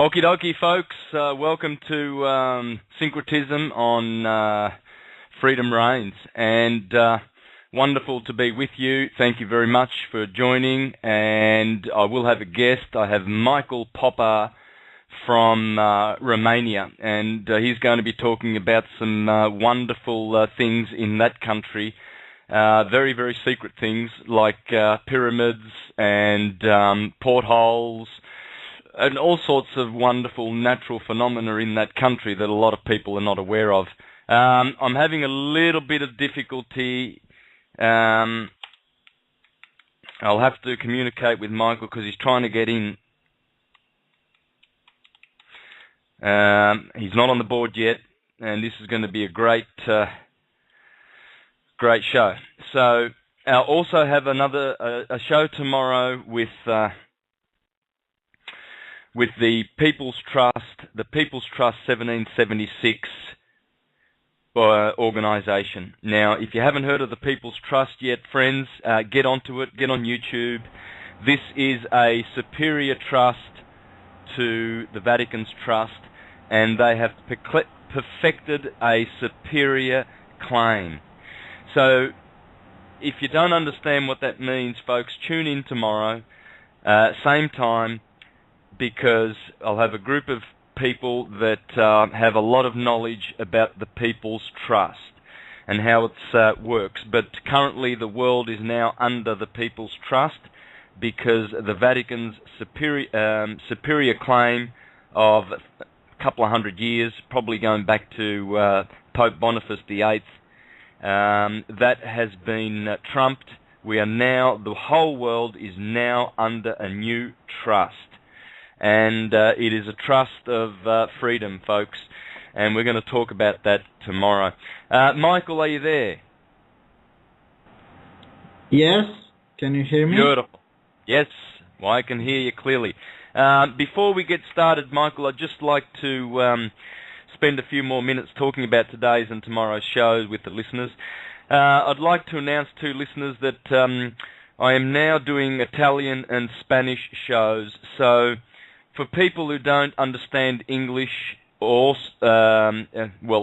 Okie dokie, folks. Welcome to Syncretism on Freedom Reigns, and wonderful to be with you. Thank you very much for joining, and I will have a guest. I have Michael Popper from Romania, and he's going to be talking about some wonderful things in that country. Very, very secret things like pyramids and portholes, and all sorts of wonderful natural phenomena in that country that a lot of people are not aware of. I'm having a little bit of difficulty. I'll have to communicate with Michael because he's trying to get in. He's not on the board yet, and this is going to be a great show. So I'll also have a show tomorrow with the People's Trust, the People's Trust 1776 organisation. Now, if you haven't heard of the People's Trust yet, friends, get onto it, get on YouTube. This is a superior trust to the Vatican's trust, and they have perfected a superior claim. So, if you don't understand what that means, folks, tune in tomorrow, same time, because I'll have a group of people that have a lot of knowledge about the People's Trust and how it works. But currently the world is now under the People's Trust because the Vatican's superior claim of a couple of hundred years, probably going back to Pope Boniface VIII, that has been trumped. The whole world is now under a new trust. And it is a trust of freedom, folks, and we're going to talk about that tomorrow. Michael, are you there? Yes. Can you hear me? Beautiful. Yes, well, I can hear you clearly. Before we get started, Michael, I'd just like to spend a few more minutes talking about today's and tomorrow's shows with the listeners. I'd like to announce to listeners that I am now doing Italian and Spanish shows, so for people who don't understand English or,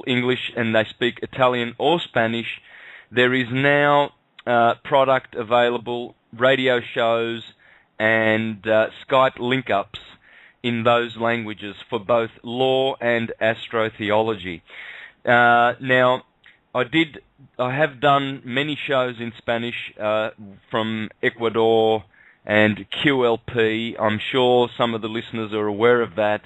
English and they speak Italian or Spanish, there is now product available, radio shows and Skype link-ups in those languages for both law and astrotheology. Now, I have done many shows in Spanish from Ecuador and QLP. I'm sure some of the listeners are aware of that.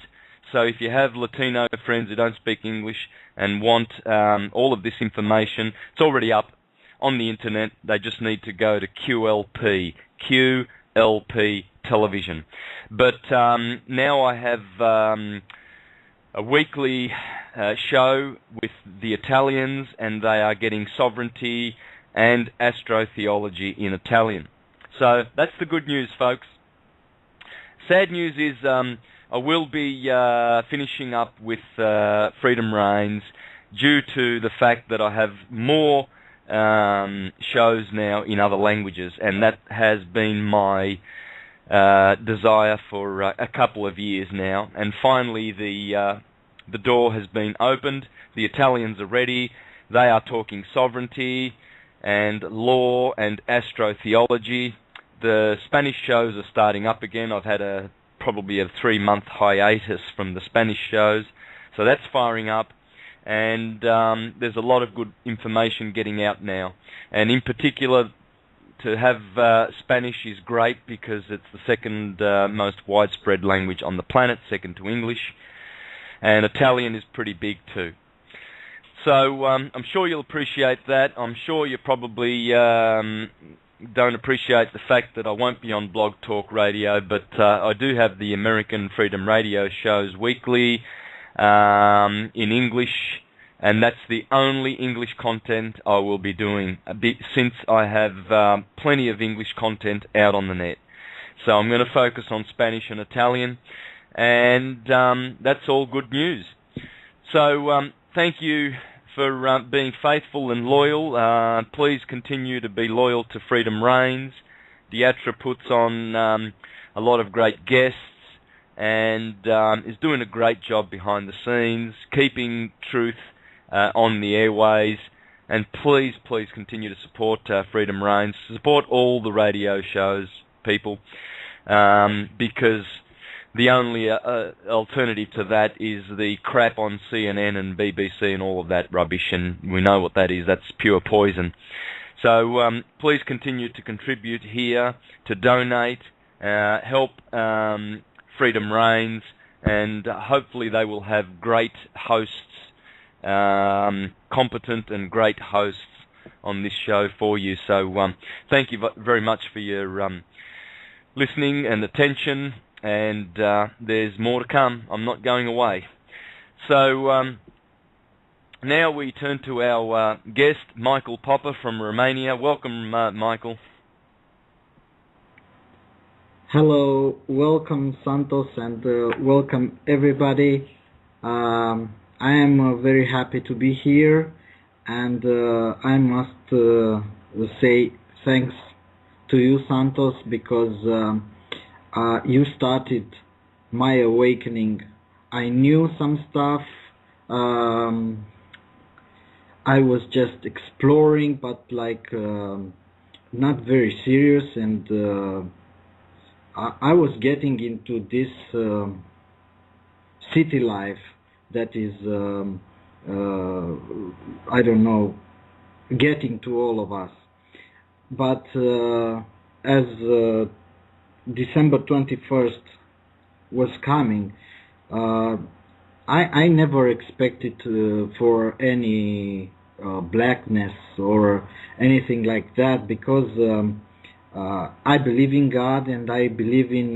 So if you have Latino friends who don't speak English and want all of this information, it's already up on the internet. They just need to go to QLP television. But now I have a weekly show with the Italians, and they are getting sovereignty and astrotheology in Italian. So that's the good news, folks. Sad news is I will be finishing up with Freedom Reigns due to the fact that I have more shows now in other languages, and that has been my desire for a couple of years now. And finally, the door has been opened. The Italians are ready. They are talking sovereignty and law and astrotheology. The Spanish shows are starting up again. I've had probably a 3-month hiatus from the Spanish shows, so that's firing up. And there's a lot of good information getting out now. And in particular, to have Spanish is great because it's the second most widespread language on the planet, second to English. And Italian is pretty big too. So I'm sure you'll appreciate that. I'm sure you probably don't appreciate the fact that I won't be on Blog Talk Radio, but I do have the American Freedom Radio shows weekly in English, and that's the only English content I will be doing, since I have plenty of English content out on the net. So I'm going to focus on Spanish and Italian, and that's all good news. So thank you for being faithful and loyal. Please continue to be loyal to Freedom Reigns. Diatra puts on a lot of great guests, and is doing a great job behind the scenes, keeping truth on the airways. And please, please continue to support Freedom Reigns. Support all the radio shows, people, because the only alternative to that is the crap on CNN and BBC and all of that rubbish, and we know what that is. That's pure poison. So please continue to contribute here, to donate, help Freedom Reigns, and hopefully they will have great hosts, competent and great hosts on this show for you. So thank you very much for your listening and attention, and there's more to come. I'm not going away. So now we turn to our guest, Michael Popper from Romania. Welcome, Michael. Hello, welcome Santos, and welcome everybody. I am very happy to be here, and I must say thanks to you, Santos, because you started my awakening. I knew some stuff. I was just exploring, but not very serious, and I was getting into this city life that is, I don't know, getting to all of us. But as December 21st was coming, I never expected for any blackness or anything like that, because I believe in God and I believe in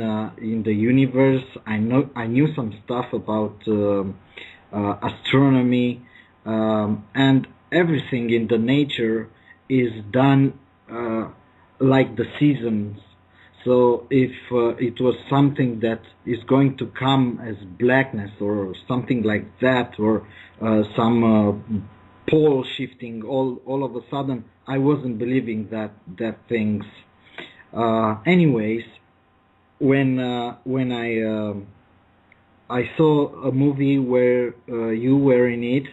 the universe. I knew some stuff about astronomy, and everything in the nature is done like the seasons. So if it was something that is going to come as blackness or something like that, or some pole shifting all of a sudden, I wasn't believing that things. Anyways, when I saw a movie where you were in it,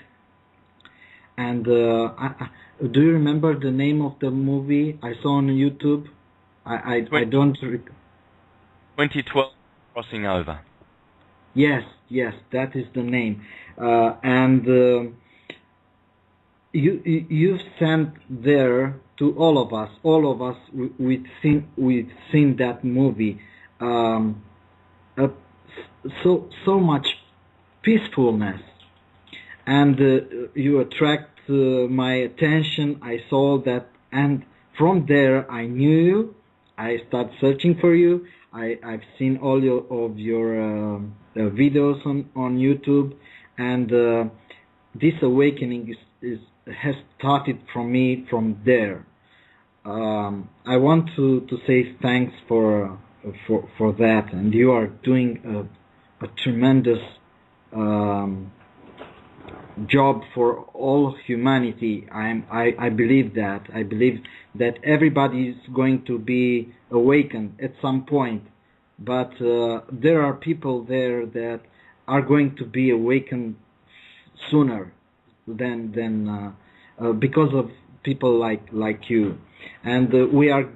and do you remember the name of the movie I saw on YouTube? I don't. 2012, Crossing Over. Yes, that is the name. And you've sent there to all of us. All of us, we've seen that movie. So much peacefulness, and you attract my attention. I saw that, and from there I knew you. I started searching for you. I've seen all of your videos on YouTube, and this awakening has started from me from there. I want to say thanks for that, and you are doing a tremendous job for all humanity. I believe that. I believe that everybody is going to be awakened at some point, but there are people there that are going to be awakened sooner than because of people like you, and we are,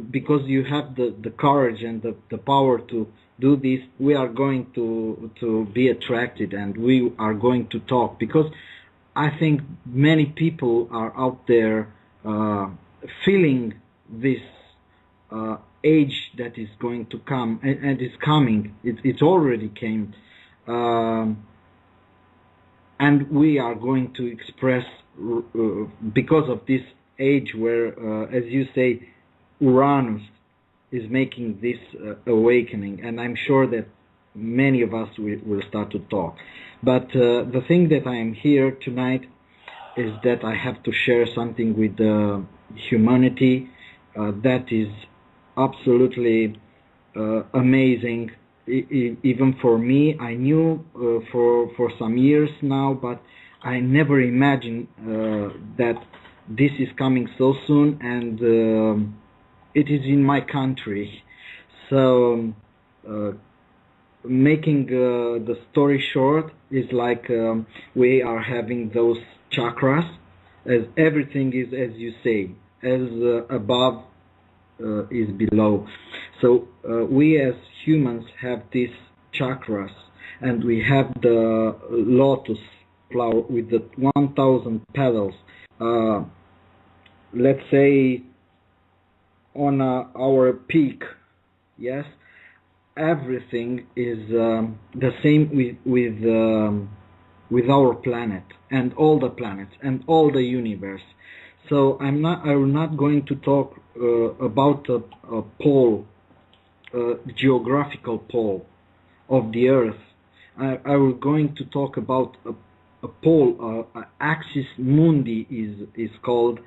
because you have the courage and the power to do this. We are going to be attracted, and we are going to talk, because I think many people are out there feeling this age that is going to come, and is coming. It already came, and we are going to express because of this age where, as you say, Uranus is making this awakening, and I'm sure that many of us will start to talk. But the thing that I am here tonight is that I have to share something with humanity that is absolutely amazing, even for me. I knew for some years now, but I never imagined that this is coming so soon, and it is in my country. So making the story short, is like we are having those chakras, as everything is, as you say, as above is below. So we as humans have these chakras, and we have the lotus flower with the 1,000 petals. Uh, let's say on our peak, yes, everything is the same with our planet and all the planets and all the universe. So I'm not going to talk about a pole, geographical pole of the Earth. I was going to talk about a pole, axis mundi is called,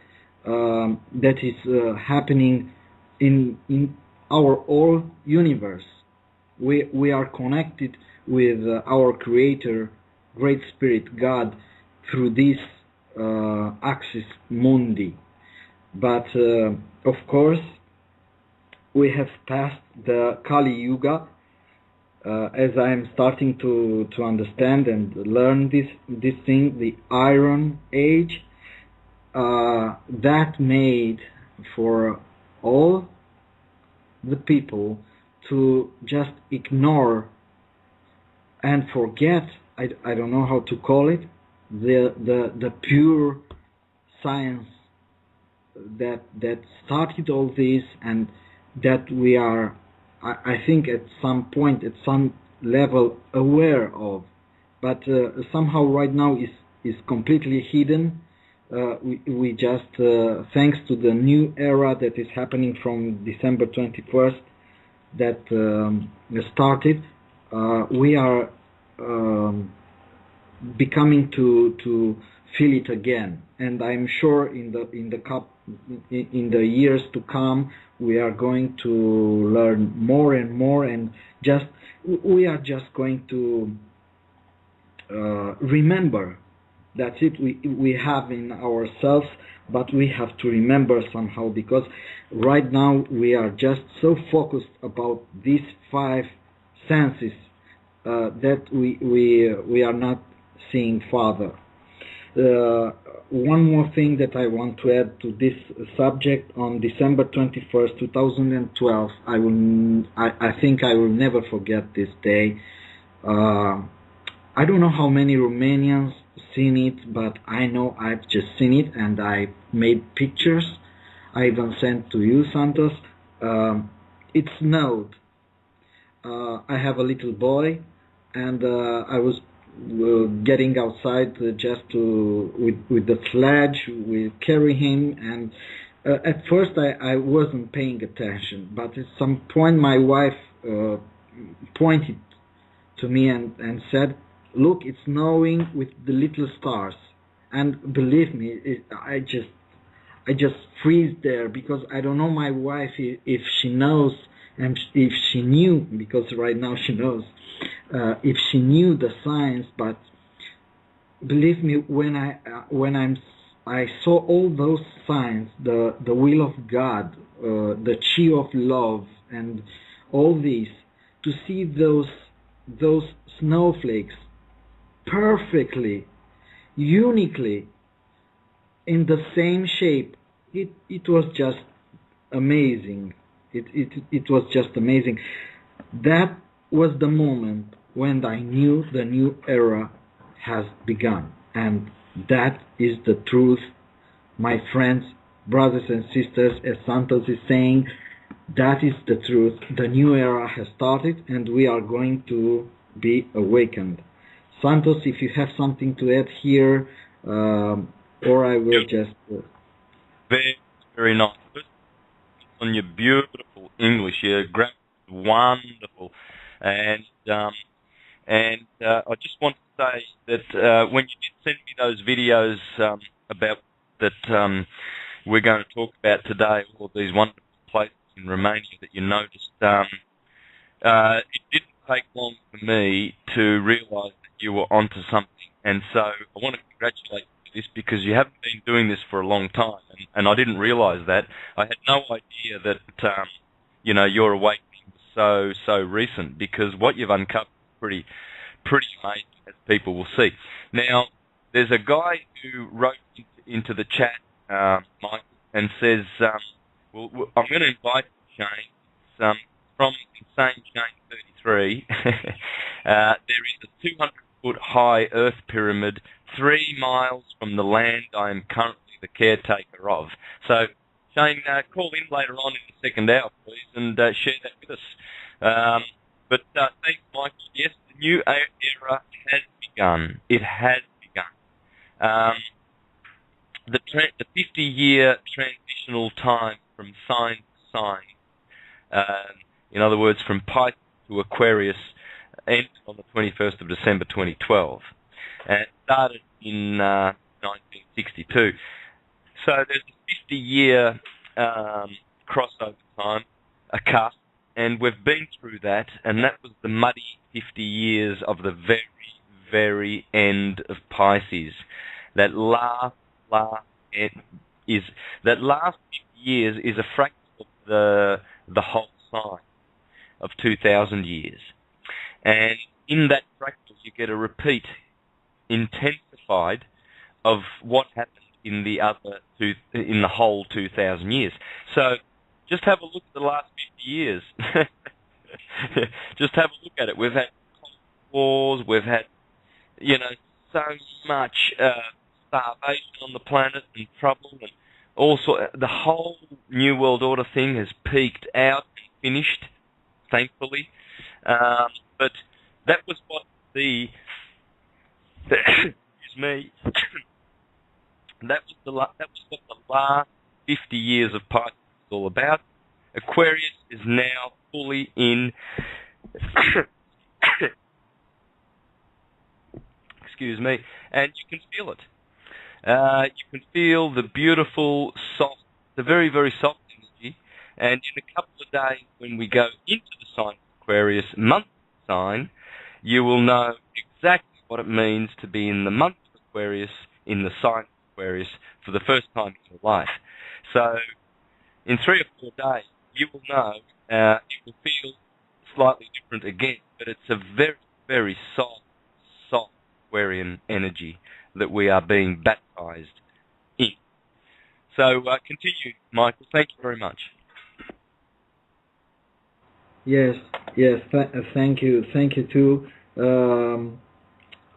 that is happening in our whole universe. We are connected with our Creator, Great Spirit, God, through this axis mundi. But of course, we have passed the Kali Yuga, as I am starting to understand and learn this thing, the Iron Age, that made for all the people to just ignore and forget, I don't know how to call it, the pure science that started all this, and that we are, I think at some point, at some level, aware of, but somehow right now is completely hidden. We just, thanks to the new era that is happening from December 21st, that started, we are becoming to feel it again, and I'm sure in the years to come we are going to learn more and more, and we are just going to remember. That's it. We have in ourselves, but we have to remember somehow, because right now we are just so focused about these five senses that we are not seeing farther. One more thing that I want to add to this subject: on December 21st, 2012, I think I will never forget this day. I don't know how many Romanians seen it, but I know I've just seen it, and I made pictures. I even sent to you, Santos. It snowed. I have a little boy, and I was getting outside just with the sledge, we carry him, and at first I wasn't paying attention, but at some point my wife pointed to me and said, "Look, it's snowing with the little stars." And believe me, I just freeze there, because I don't know my wife if she knows, and if she knew, because right now she knows, if she knew the science. But believe me, when I saw all those signs, the will of God, the chi of love, and all these, to see those snowflakes perfectly, uniquely, in the same shape, it was just amazing. It was just amazing. That was the moment when I knew the new era has begun, and that is the truth, my friends, brothers and sisters. As Santos is saying, that is the truth. The new era has started, and we are going to be awakened. Santos, if you have something to add here, or I will just... Very, very nice. On your beautiful English, your grammar is wonderful, and I just want to say that when you did send me those videos about that we're going to talk about today, all these wonderful places in Romania that you noticed, it didn't take long for me to realise that you were onto something, and so I want to congratulate you for this, because you haven't been doing this for a long time, and I didn't realise that. I had no idea that your awakening was so recent, because what you've uncovered is pretty amazing, as people will see. Now, there's a guy who wrote into the chat, Mike, and says, well, I'm going to invite Shane. It's, from Insane Shane 33. There is a 200-foot high Earth pyramid 3 miles from the land I am currently the caretaker of. So, Shane, call in later on in the second hour, please, and share that with us. But thanks, Michael. Yes, the new era has begun. It has begun. The 50-year transitional time from sign to sign, in other words, from Pisces to Aquarius, ended on the 21st of December 2012. And it started in 1962. So there's a 50-year crossover time, a cusp, and we've been through that, and that was the muddy 50 years of the very, very end of Pisces. That last 50 years is a fraction of the whole sign of 2,000 years. And in that fractal, you get a repeat, intensified, of what happened in the whole 2,000 years. So just have a look at the last 50 years. Just have a look at it. We've had wars, we've had, so much starvation on the planet and trouble, and also the whole New World Order thing has peaked out and finished, thankfully. But that was what excuse me. That was what the last 50 years of Pisces is all about. Aquarius is now fully in. Excuse me, and you can feel it. You can feel the beautiful, soft, the very, very soft energy. And in a couple of days, when we go into the sign of Aquarius, month sign, you will know exactly what it means to be in the month of Aquarius, in the sign of Aquarius, for the first time in your life. So, in 3 or 4 days, you will know, it will feel slightly different again, but it's a very, very soft Aquarian energy that we are being baptized in. So, continue, Michael. Thank you very much. Yes, thank you too.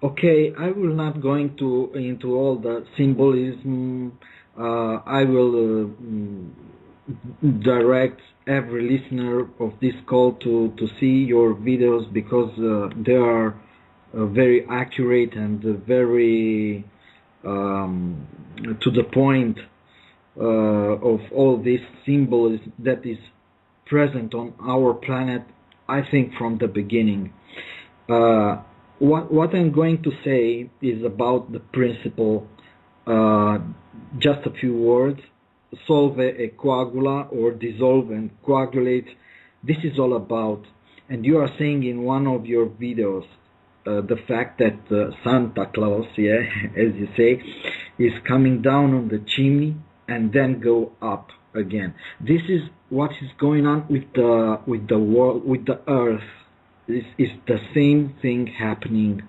Okay, I will not go into all the symbolism. I will direct every listener of this call to see your videos, because they are very accurate and very to the point of all this symbolism that is present on our planet, I think, from the beginning. What I'm going to say is about the principle, just a few words: solve e coagula, or dissolve and coagulate. This is all about, and you are saying in one of your videos, the fact that Santa Claus, as you say, is coming down on the chimney and then go up again. This is what is going on with the world, with the Earth. This is the same thing happening.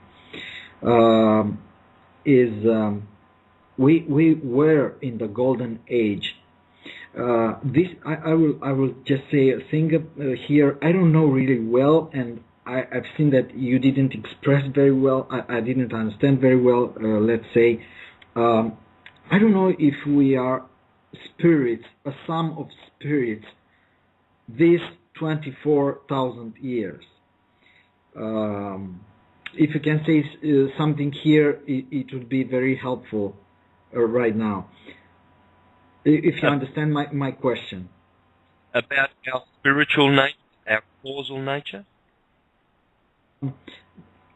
We were in the golden age. I will just say a thing here. I don't know really well, and I've seen that you didn't express very well. I didn't understand very well. Let's say, I don't know if we are spirits, a sum of spirits, these 24,000 years. If you can say something here, it would be very helpful right now. If you understand my question. About our spiritual nature, our causal nature?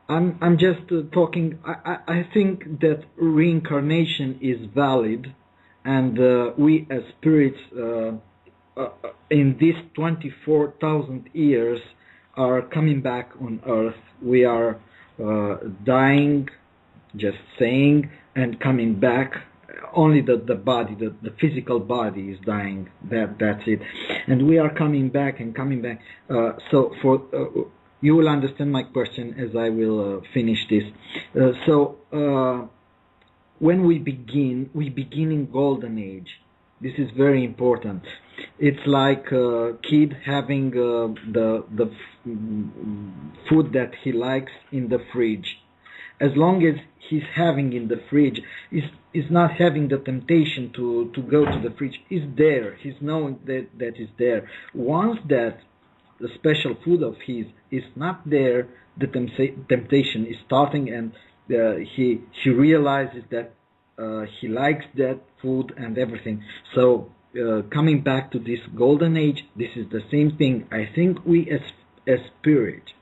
I'm just talking. I think that reincarnation is valid, and we as spirits in these 24,000 years are coming back on Earth. We are dying, just saying, and coming back only the body, the physical body is dying. That's it. And we are coming back and coming back. So for you will understand my question as I will finish this. When we begin in golden age. This is very important. It's like a kid having the food that he likes in the fridge. As long as he's having in the fridge, is not having the temptation to go to the fridge. Is there. He's knowing that is there. Once that the special food of his is not there, the temptation is starting, and he realizes that he likes that food and everything. So coming back to this golden age, this is the same thing. I think we as spirits,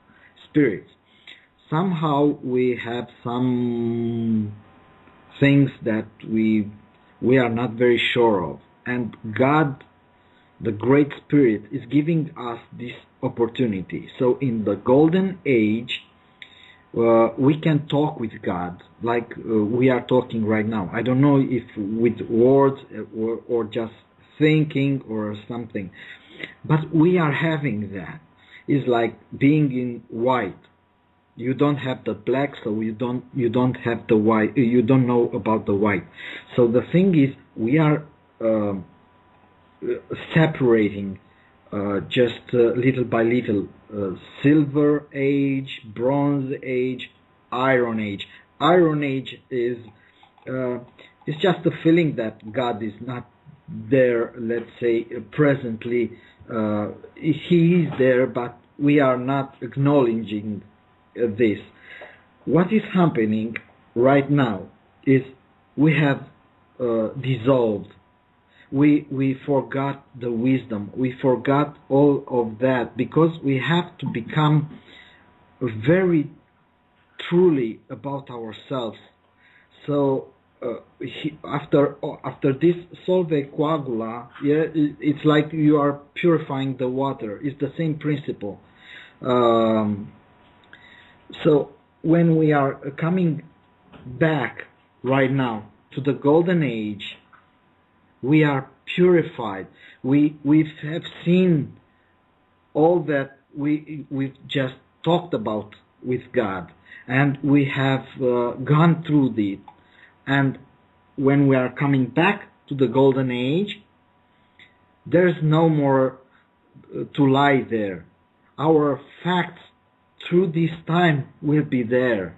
somehow we have some things that we are not very sure of, and God, the Great Spirit, is giving us this opportunity. So in the golden age, we can talk with God like we are talking right now. I don't know if with words or just thinking or something, but we are having that. It's like being in white. You don't have the black, so you don't have the white. You don't know about the white. So the thing is, we are separating just little by little, silver age, bronze age, iron age. Iron age is it's just a feeling that God is not there. Let's say presently, He is there, but we are not acknowledging this. What is happening right now is we have dissolved. We forgot the wisdom. We forgot all of that because we have to become very truly about ourselves. So after this solve coagula, yeah, it's like you are purifying the water. It's the same principle. So when we are coming back right now to the golden age, we are purified. We have seen all that we've just talked about with God, and we have gone through it. And when we are coming back to the golden age, there's no more to lie there. Our facts through this time will be there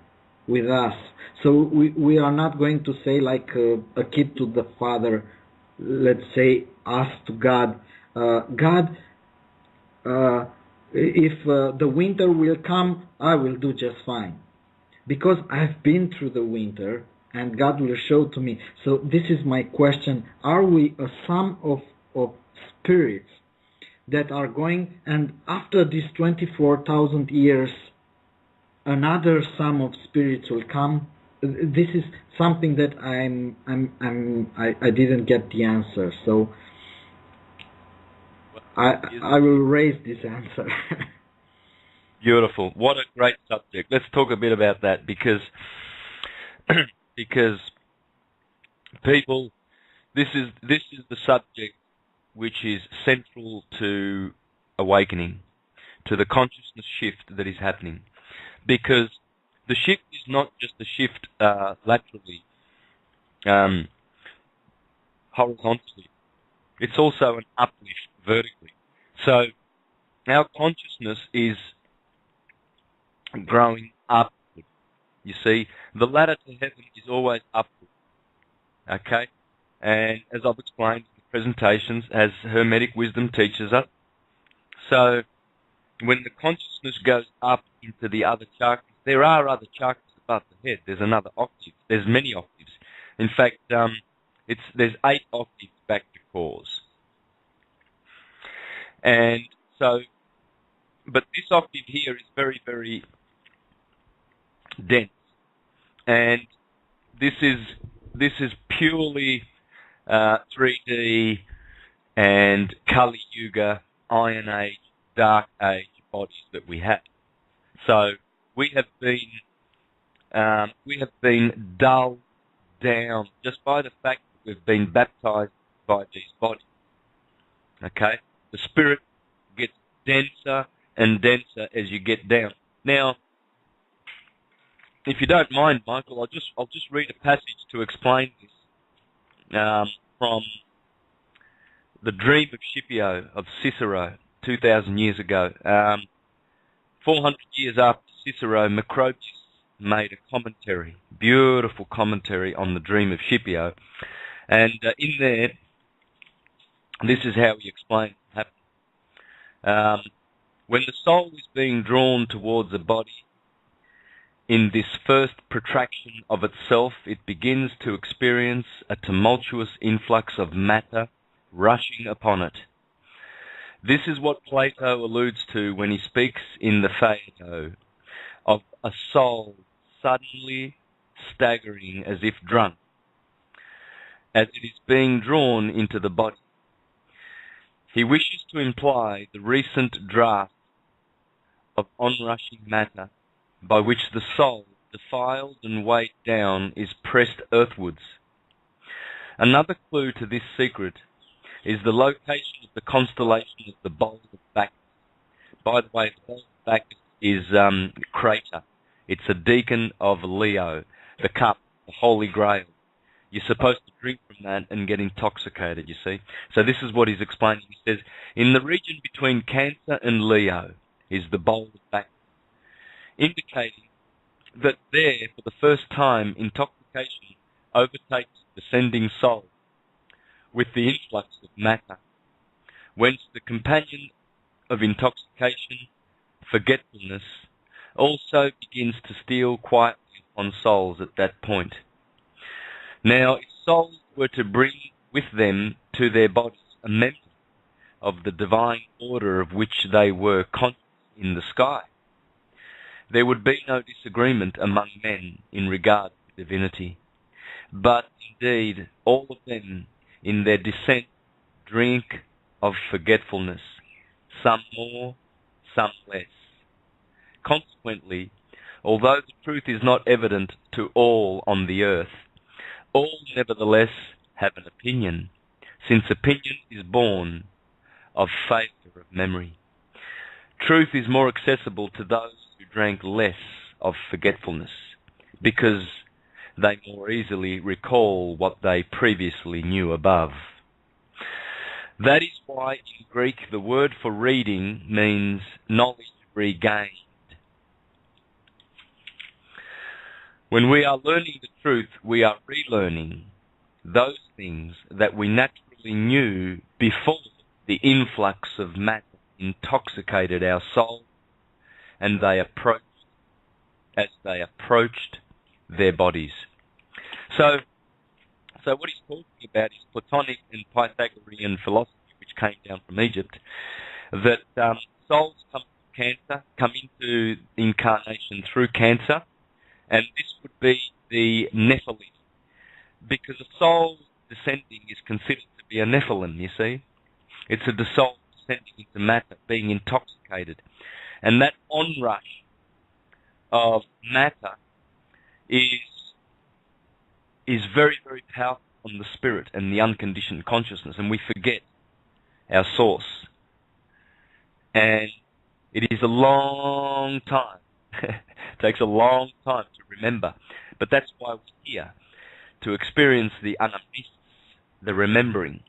with us. So we are not going to say like a kid to the father, let's say us to God, God, if the winter will come, I will do just fine. Because I've been through the winter and God will show to me. So this is my question. Are we a sum of spirits that are going, and after these 24,000 years, another sum of spirits will come? This is something that I didn't get the answer, so I will raise this answer. Beautiful. What a great subject. Let's talk a bit about that because people, this is the subject which is central to awakening, to the consciousness shift that is happening. Because the shift is not just a shift laterally, horizontally. It's also an uplift vertically. So our consciousness is growing upward. You see, the ladder to heaven is always upward. Okay? And as I've explained in the presentations, as Hermetic wisdom teaches us, so when the consciousness goes up into the other chakras, there are other chakras above the head. There's another octave. There's many octaves. In fact, there's 8 octaves back to cause. And so, but this octave here is very, very dense. And this is purely 3D and Kali Yuga, Iron Age, Dark Age bodies that we have. So we have been dulled down just by the fact we've been baptized by these bodies. Okay? The spirit gets denser and denser as you get down. Now, if you don't mind, Michael, I'll just read a passage to explain this from the Dream of Scipio of Cicero 2,000 years ago. 400 years after Cicero, Macrobius made a commentary, beautiful commentary on the Dream of Scipio, and in there, this is how he explained it happened. When the soul is being drawn towards a body, in this first protraction of itself, it begins to experience a tumultuous influx of matter rushing upon it. This is what Plato alludes to when he speaks in the Phaedo of a soul suddenly staggering as if drunk, as it is being drawn into the body. He wishes to imply the recent draught of onrushing matter by which the soul, defiled and weighed down, is pressed earthwards. Another clue to this secret is the location of the constellation of the Bowl of Bacchus. By the way, the Bowl of Bacchus is Crater. It's a deacon of Leo, the cup, the Holy Grail. You're supposed to drink from that and get intoxicated, you see. So this is what he's explaining. He says, in the region between Cancer and Leo is the Bowl of Bacchus, indicating that there, for the first time, intoxication overtakes the descending soul with the influx of matter, whence the companion of intoxication, forgetfulness, also begins to steal quietly on souls at that point. Now, if souls were to bring with them to their bodies a memory of the divine order of which they were conscious in the sky, there would be no disagreement among men in regard to divinity. But indeed, all of them in their descent drink of forgetfulness, some more, some less. Consequently, although the truth is not evident to all on the earth, all nevertheless have an opinion, since opinion is born of favour of memory. Truth is more accessible to those who drank less of forgetfulness, because they more easily recall what they previously knew above. That is why in Greek the word for reading means knowledge regained. When we are learning the truth, we are relearning those things that we naturally knew before the influx of matter intoxicated our soul and they approached their bodies. So what he's talking about is Platonic and Pythagorean philosophy, which came down from Egypt, that souls come from Cancer, come into incarnation through Cancer, and this would be the Nephilim, because a soul descending is considered to be a Nephilim, you see. It's a soul descending into matter, being intoxicated. And that onrush of matter is very, very powerful on the spirit and the unconditioned consciousness, and we forget our source. And it is a long time. It takes a long time to remember. But that's why we're here, to experience the anamnesis, the remembering.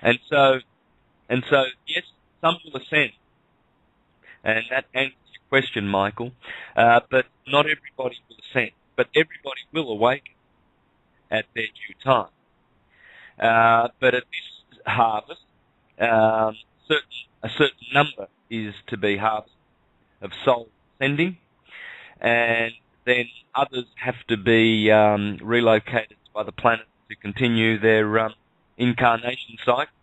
And so, yes, some will ascend. And that answers your question, Michael. But not everybody will ascend. But everybody will awaken at their due time. But at this harvest, a certain number is to be harvested of souls ascending, and then others have to be relocated to other planets to continue their incarnation cycle.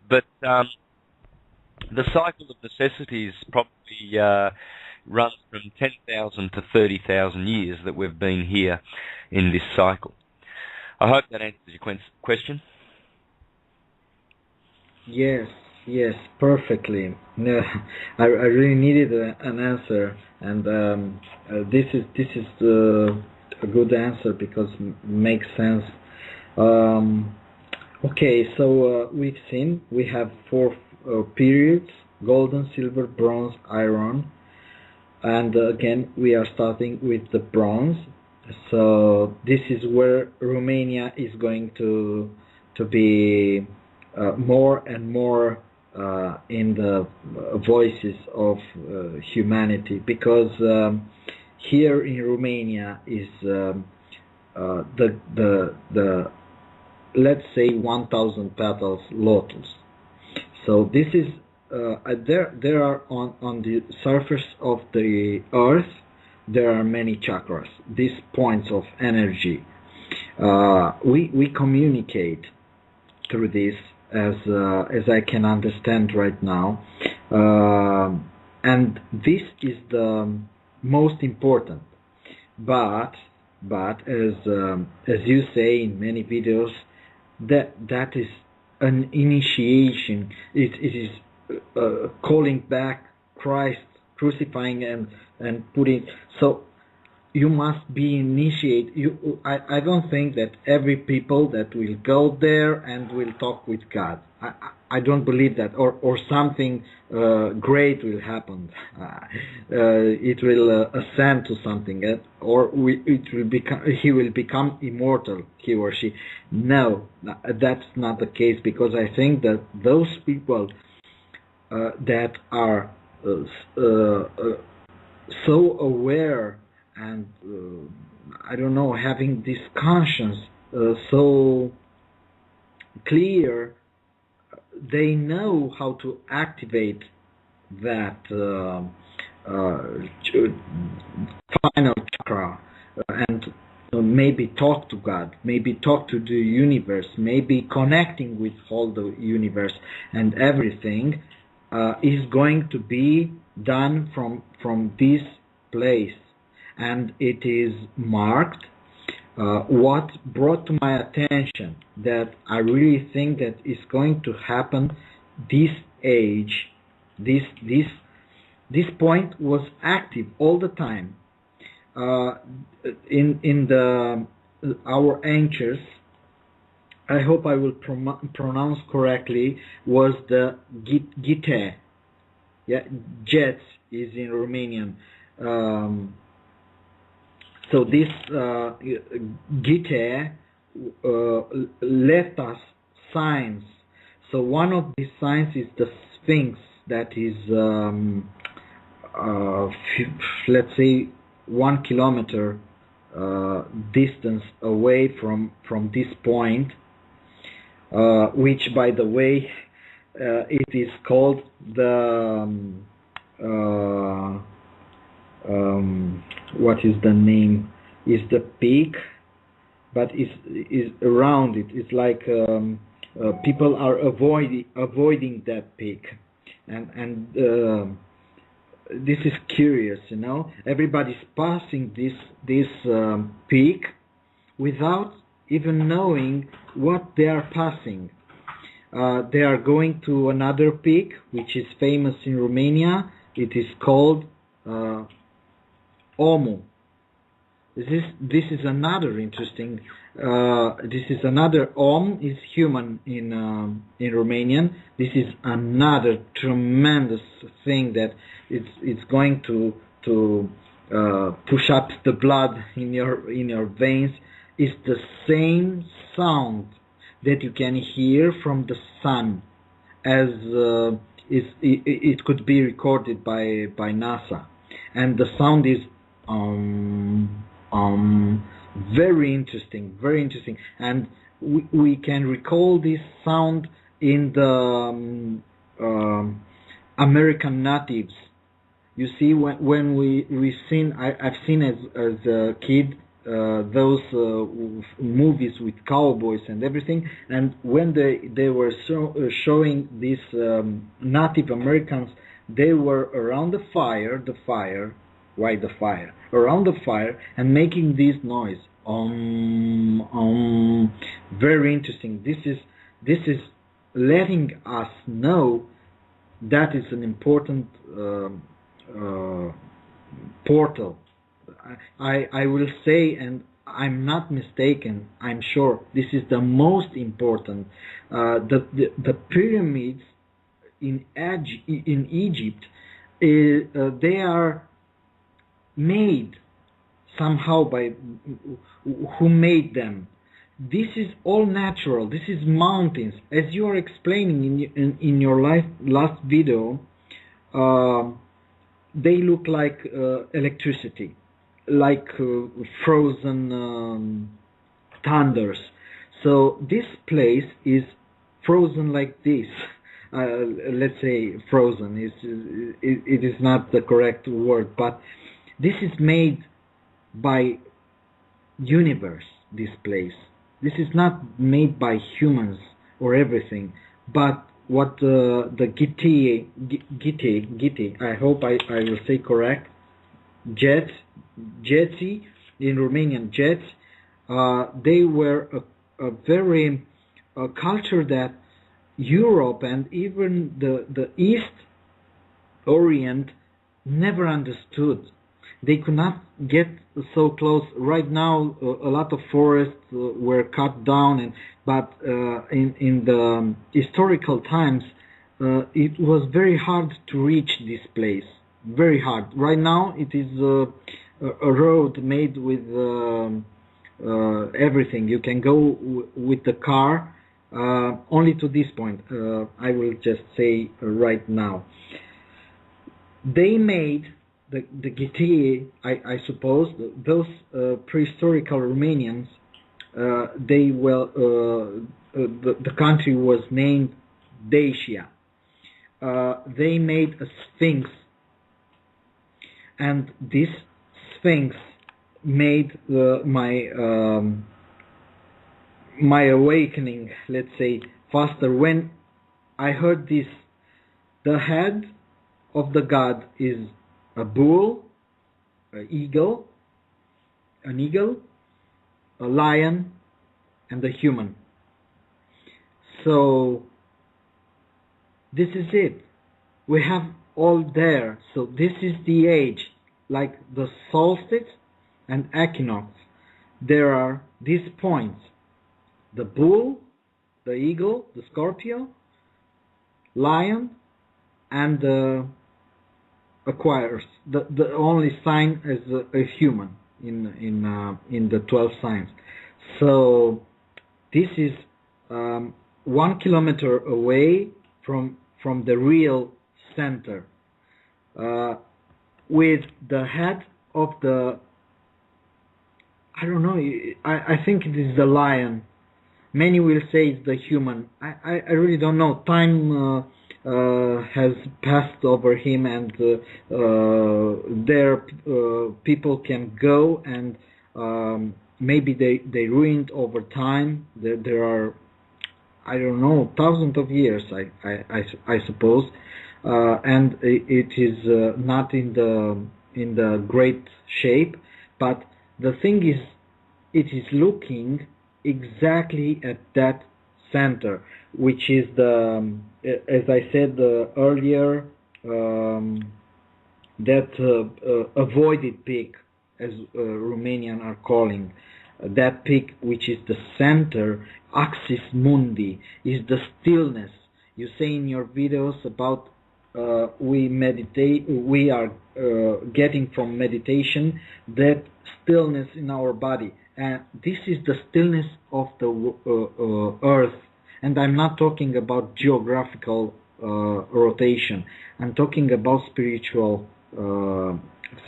But the cycle of necessities probably runs from 10,000 to 30,000 years that we've been here in this cycle. I hope that answers your question. Yes, perfectly. No, I really needed an answer, and this is a good answer because it makes sense. Okay, so we've seen we have four periods: golden, silver, bronze, iron, and again we are starting with the bronze. So this is where Romania is going to be more and more in the voices of humanity, because here in Romania is the let's say 1,000 petals lotus. So this is there are on the surface of the earth, there are many chakras, these points of energy. We communicate through this, as I can understand right now, and this is the most important. But as you say in many videos, that is an initiation. It is calling back Christ, crucifying and putting. So you must be initiated. I don't think that every people that will go there and will talk with God. I don't believe that, or something great will happen. It will ascend to something, it will become. He will become immortal, he or she. No, that's not the case, because I think that those people that are so aware and I don't know, having this conscience so clear, they know how to activate that final chakra, and maybe talk to God, maybe talk to the universe, maybe connecting with all the universe, and everything is going to be done from this place. And it is marked. What brought to my attention that I really think that is going to happen this age, this point was active all the time. In the our anchors, I hope I will pronounce correctly, was the gite. Yeah, jets is in Romanian. So this gite left us signs. So one of these signs is the Sphinx, that is, let's say, 1 kilometer distance away from this point, which, by the way, it is called the what is the name? Is the peak, but is around it. It's like people are avoiding that peak, and this is curious, you know. Everybody's passing this peak without even knowing what they are passing. They are going to another peak, which is famous in Romania. It is called Omu. This is another interesting. This is another Om is human in Romanian. This is another tremendous thing that it's going to push up the blood in your veins. It's the same sound that you can hear from the sun, as it could be recorded by NASA, and the sound is very interesting, and we can recall this sound in the American natives. You see, when we've seen, I've seen as a kid those movies with cowboys and everything, and when they were showing these Native Americans, they were around the fire. Why the fire? Around the fire, and making this noise. Very interesting. This is letting us know that is an important portal. I will say, and I'm not mistaken, I'm sure this is the most important. The pyramids in Egypt, they are made somehow by who made them. This is all natural. This is mountains, as you are explaining in your last video. They look like electricity, like frozen thunders. So this place is frozen like this. Let's say frozen. It is not the correct word, but this is made by universe. This place. This is not made by humans or everything, but what the Giti, I hope I will say correct, Jetsi, in Romanian Jets, they were a very culture that Europe and even the East Orient never understood. They could not get so close. Right now, a lot of forests were cut down, but in the historical times, it was very hard to reach this place. Very hard. Right now, it is a road made with everything. You can go with the car only to this point. I will just say right now. They made the Giti, I suppose, those prehistorical Romanians, they the country was named Dacia. They made a sphinx, and this sphinx made my awakening, let's say, faster. When I heard this, the head of the god is a bull, an eagle, a lion, and a human. So this is it. We have all there. So this is the age, like the solstice and equinox. There are these points: the bull, the eagle, the Scorpio, lion, and the Aquarius, the only sign as a human in the 12 signs. So this is 1 kilometer away from the real center, with the head of the, I don't know, I think it is the lion. Many will say it's the human. I really don't know. Time has passed over him, and there people can go, and maybe they ruined over time. There are, I don't know, thousands of years, I suppose, and it is not in the great shape. But the thing is, it is looking exactly at that center, which is the, as I said earlier, that avoided peak, as Romanian are calling that peak, which is the center, axis mundi, is the stillness. You say in your videos about we meditate, we are getting from meditation that stillness in our body, and this is the stillness of the earth. And I'm not talking about geographical rotation. I'm talking about spiritual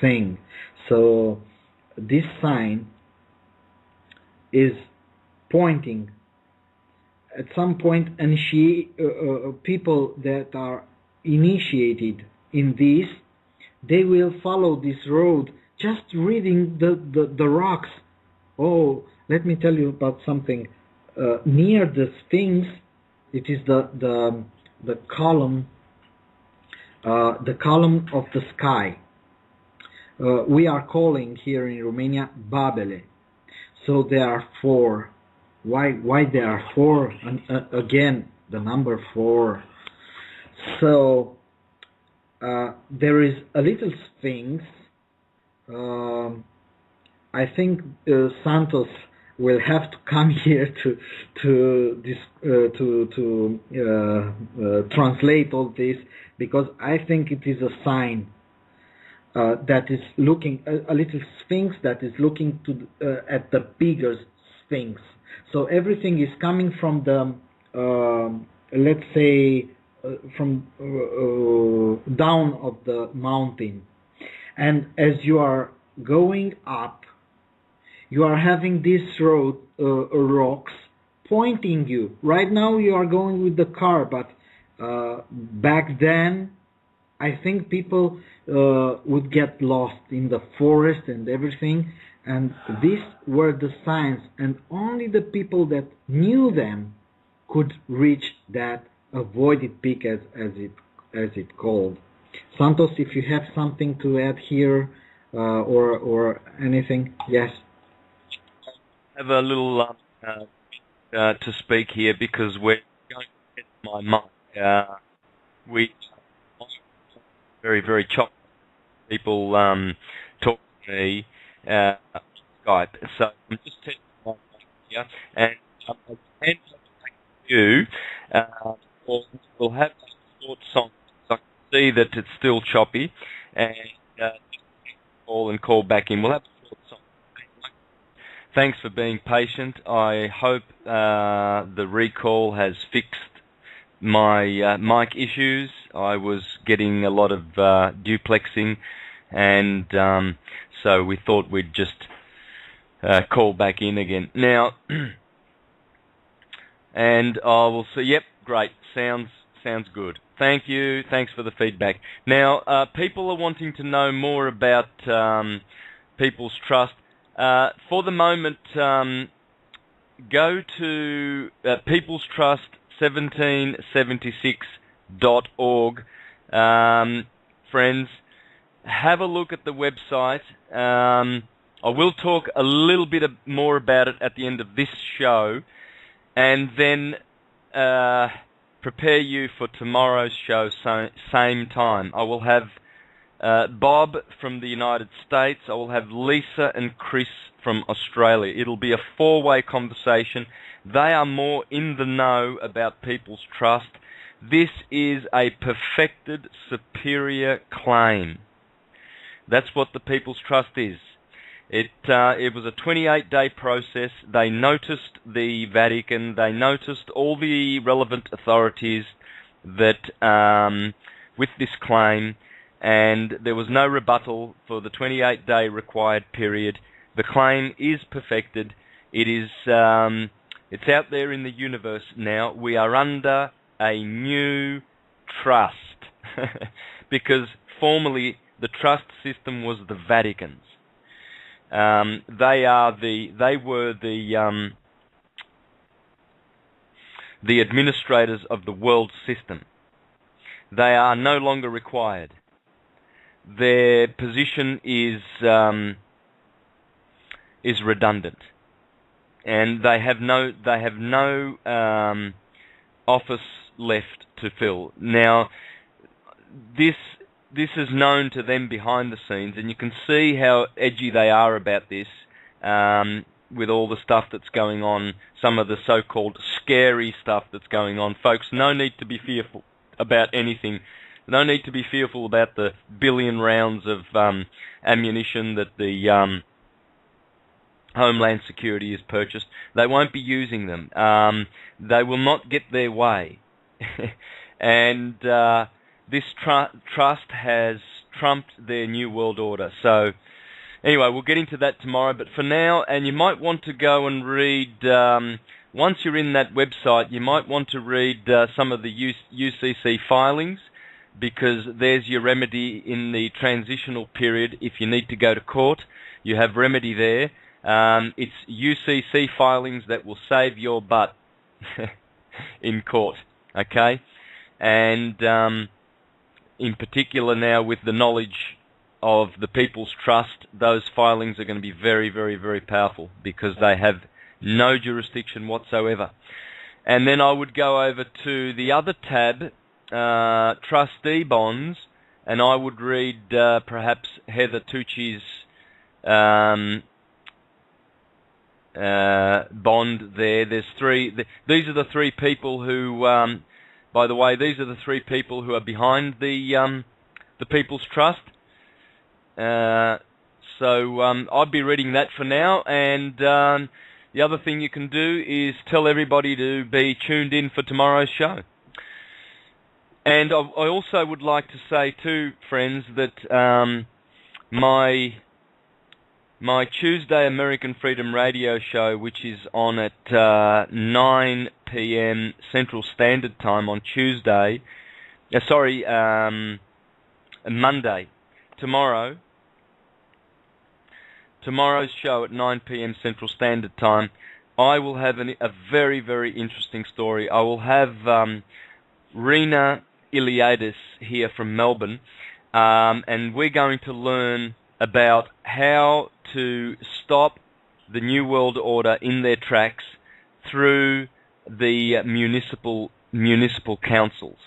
thing. So this sign is pointing at some point, and people that are initiated in this, they will follow this road just reading the rocks. Oh, let me tell you about something. Near the Sphinx, it is the column of the sky. We are calling here in Romania Babele. So there are four. Why there are four? And again, the number 4. So there is a little Sphinx I think Santos will have to come here to translate all this, because I think it is a sign that is looking a little sphinx that is looking to at the bigger sphinx. So everything is coming from the let's say from down of the mountain, and as you are going up, you are having these rocks pointing you. Right now you are going with the car, but back then I think people would get lost in the forest and everything, and these were the signs, and only the people that knew them could reach that avoided peak, as it called. Santos, if you have something to add here, or anything, yes. I have a little to speak here, because we're going to get my mic. We very, very choppy people talk to me on Skype, so I'm just testing my mic here, and I'll hand over to you. We'll have a short song. So I can see that it's still choppy, and call back in. We'll have a short song. Thanks for being patient. I hope the recall has fixed my mic issues. I was getting a lot of duplexing, and so we thought we'd just call back in again. Now, and I will see. Yep, great. Sounds good. Thank you. Thanks for the feedback. Now, people are wanting to know more about People's Trust. For the moment, go to People's Trust 1776.org. Friends, have a look at the website. I will talk a little bit more about it at the end of this show, and then prepare you for tomorrow's show, same time. I will have Bob from the United States. I will have Lisa and Chris from Australia. It'll be a four-way conversation. They are more in the know about People's Trust. This is a perfected superior claim. That's what the People's Trust is. It was a 28-day process. They noticed the Vatican. They noticed all the relevant authorities that with this claim, and there was no rebuttal for the 28-day required period. The claim is perfected. It is it's out there in the universe now. We are under a new trust because formerly the trust system was the Vatican's. They were the administrators of the world system. They are no longer required. Their position is redundant, and they have no office left to fill. Now, this is known to them behind the scenes, and you can see how edgy they are about this, with all the stuff that's going on, some of the so-called scary stuff that's going on. Folks, no need to be fearful about anything. No need to be fearful about the billion rounds of ammunition that the Homeland Security has purchased. They won't be using them. They will not get their way. And this trust has trumped their New World Order. So, anyway, we'll get into that tomorrow. But for now, and you might want to go and read, once you're in that website, you might want to read some of the UCC filings, because there's your remedy in the transitional period. If you need to go to court, you have remedy there. It's UCC filings that will save your butt in court, okay? And in particular now, with the knowledge of the People's Trust, those filings are going to be very, very, very powerful, because they have no jurisdiction whatsoever. And then I would go over to the other tab, trustee bonds, and I would read perhaps Heather Tucci's bond there. There's three. These are the three people who, by the way, these are the three people who are behind the People's Trust. So I'll be reading that for now, and the other thing you can do is tell everybody to be tuned in for tomorrow's show. And I also would like to say too, friends, that my Tuesday American Freedom Radio show, which is on at 9 p.m. Central Standard Time on Tuesday, Monday, tomorrow's show at 9 p.m. Central Standard Time, I will have a very, very interesting story. I will have Rena Iliadis here from Melbourne, and we're going to learn about how to stop the New World Order in their tracks through the municipal councils.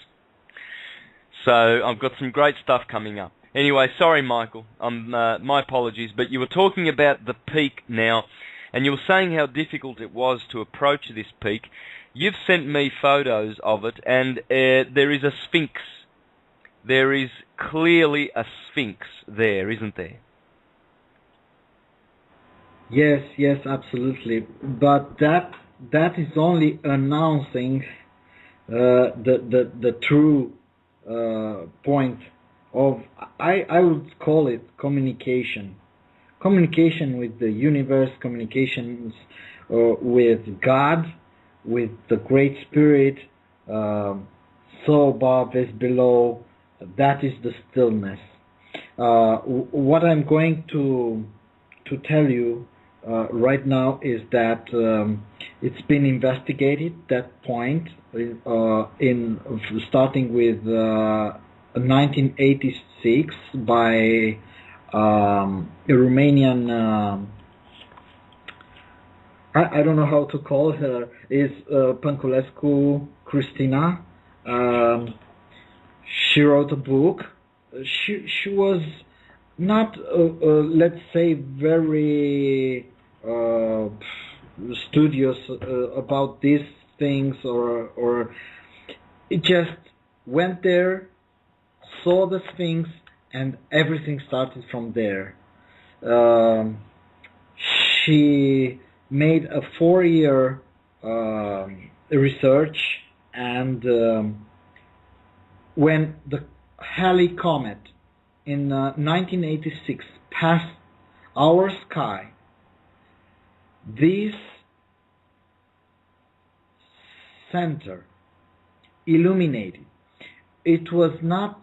So I've got some great stuff coming up. Anyway, sorry, Michael. My apologies, but you were talking about the peak now, and you were saying how difficult it was to approach this peak. You've sent me photos of it, and there is a sphinx. There is clearly a sphinx there, isn't there? Yes, absolutely. But that is only announcing the true point of, I would call it communication with the universe, communications with God, with the Great Spirit, so above is below. That is the stillness. What I'm going to tell you right now is that it's been investigated, that point, in starting with 1986 by a Romanian, I don't know how to call her, is Panculescu Cristina. She wrote a book. She was not, let's say, very studious about these things, or it just went there, saw the Sphinx, and everything started from there. She made a 4-year research, and when the Halley comet in 1986 passed our sky, this center illuminated. It was not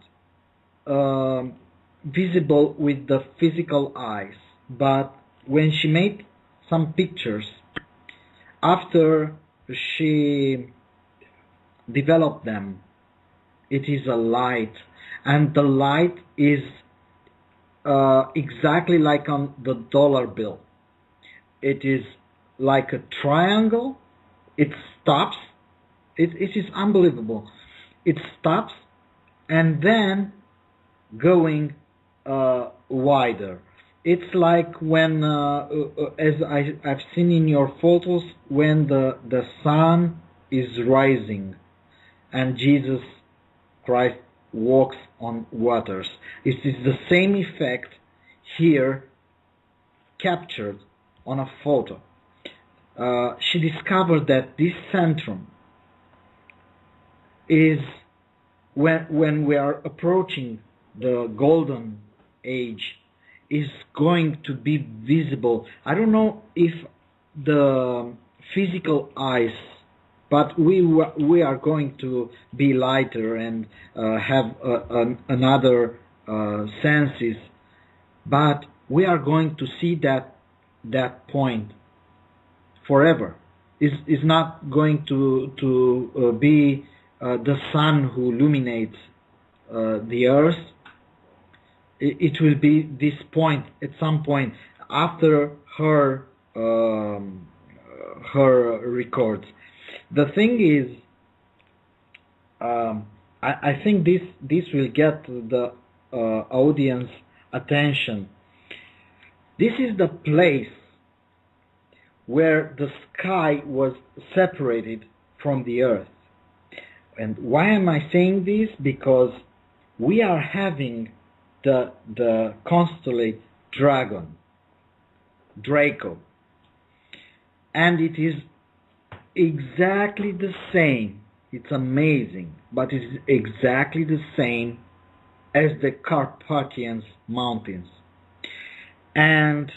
visible with the physical eyes, but when she made some pictures, after she developed them, it is a light, and the light is exactly like on the dollar bill. It is like a triangle. It stops. It is unbelievable. It stops, and then going wider. It's like when, as I've seen in your photos, when the sun is rising and Jesus Christ walks on waters. It is the same effect here captured on a photo. She discovered that this centrum is, when we are approaching the golden age, is going to be visible. I don't know if the physical eyes, but we are going to be lighter and have another senses, but we are going to see that point forever. Is not going to be the sun who illuminates the earth. It will be this point at some point after her records. The thing is, I think this will get the audience attention. This is the place where the sky was separated from the earth. And why am I saying this? Because we are having the constellation Draco, and it is exactly the same. It's amazing, but it is exactly the same as the Carpathian Mountains. And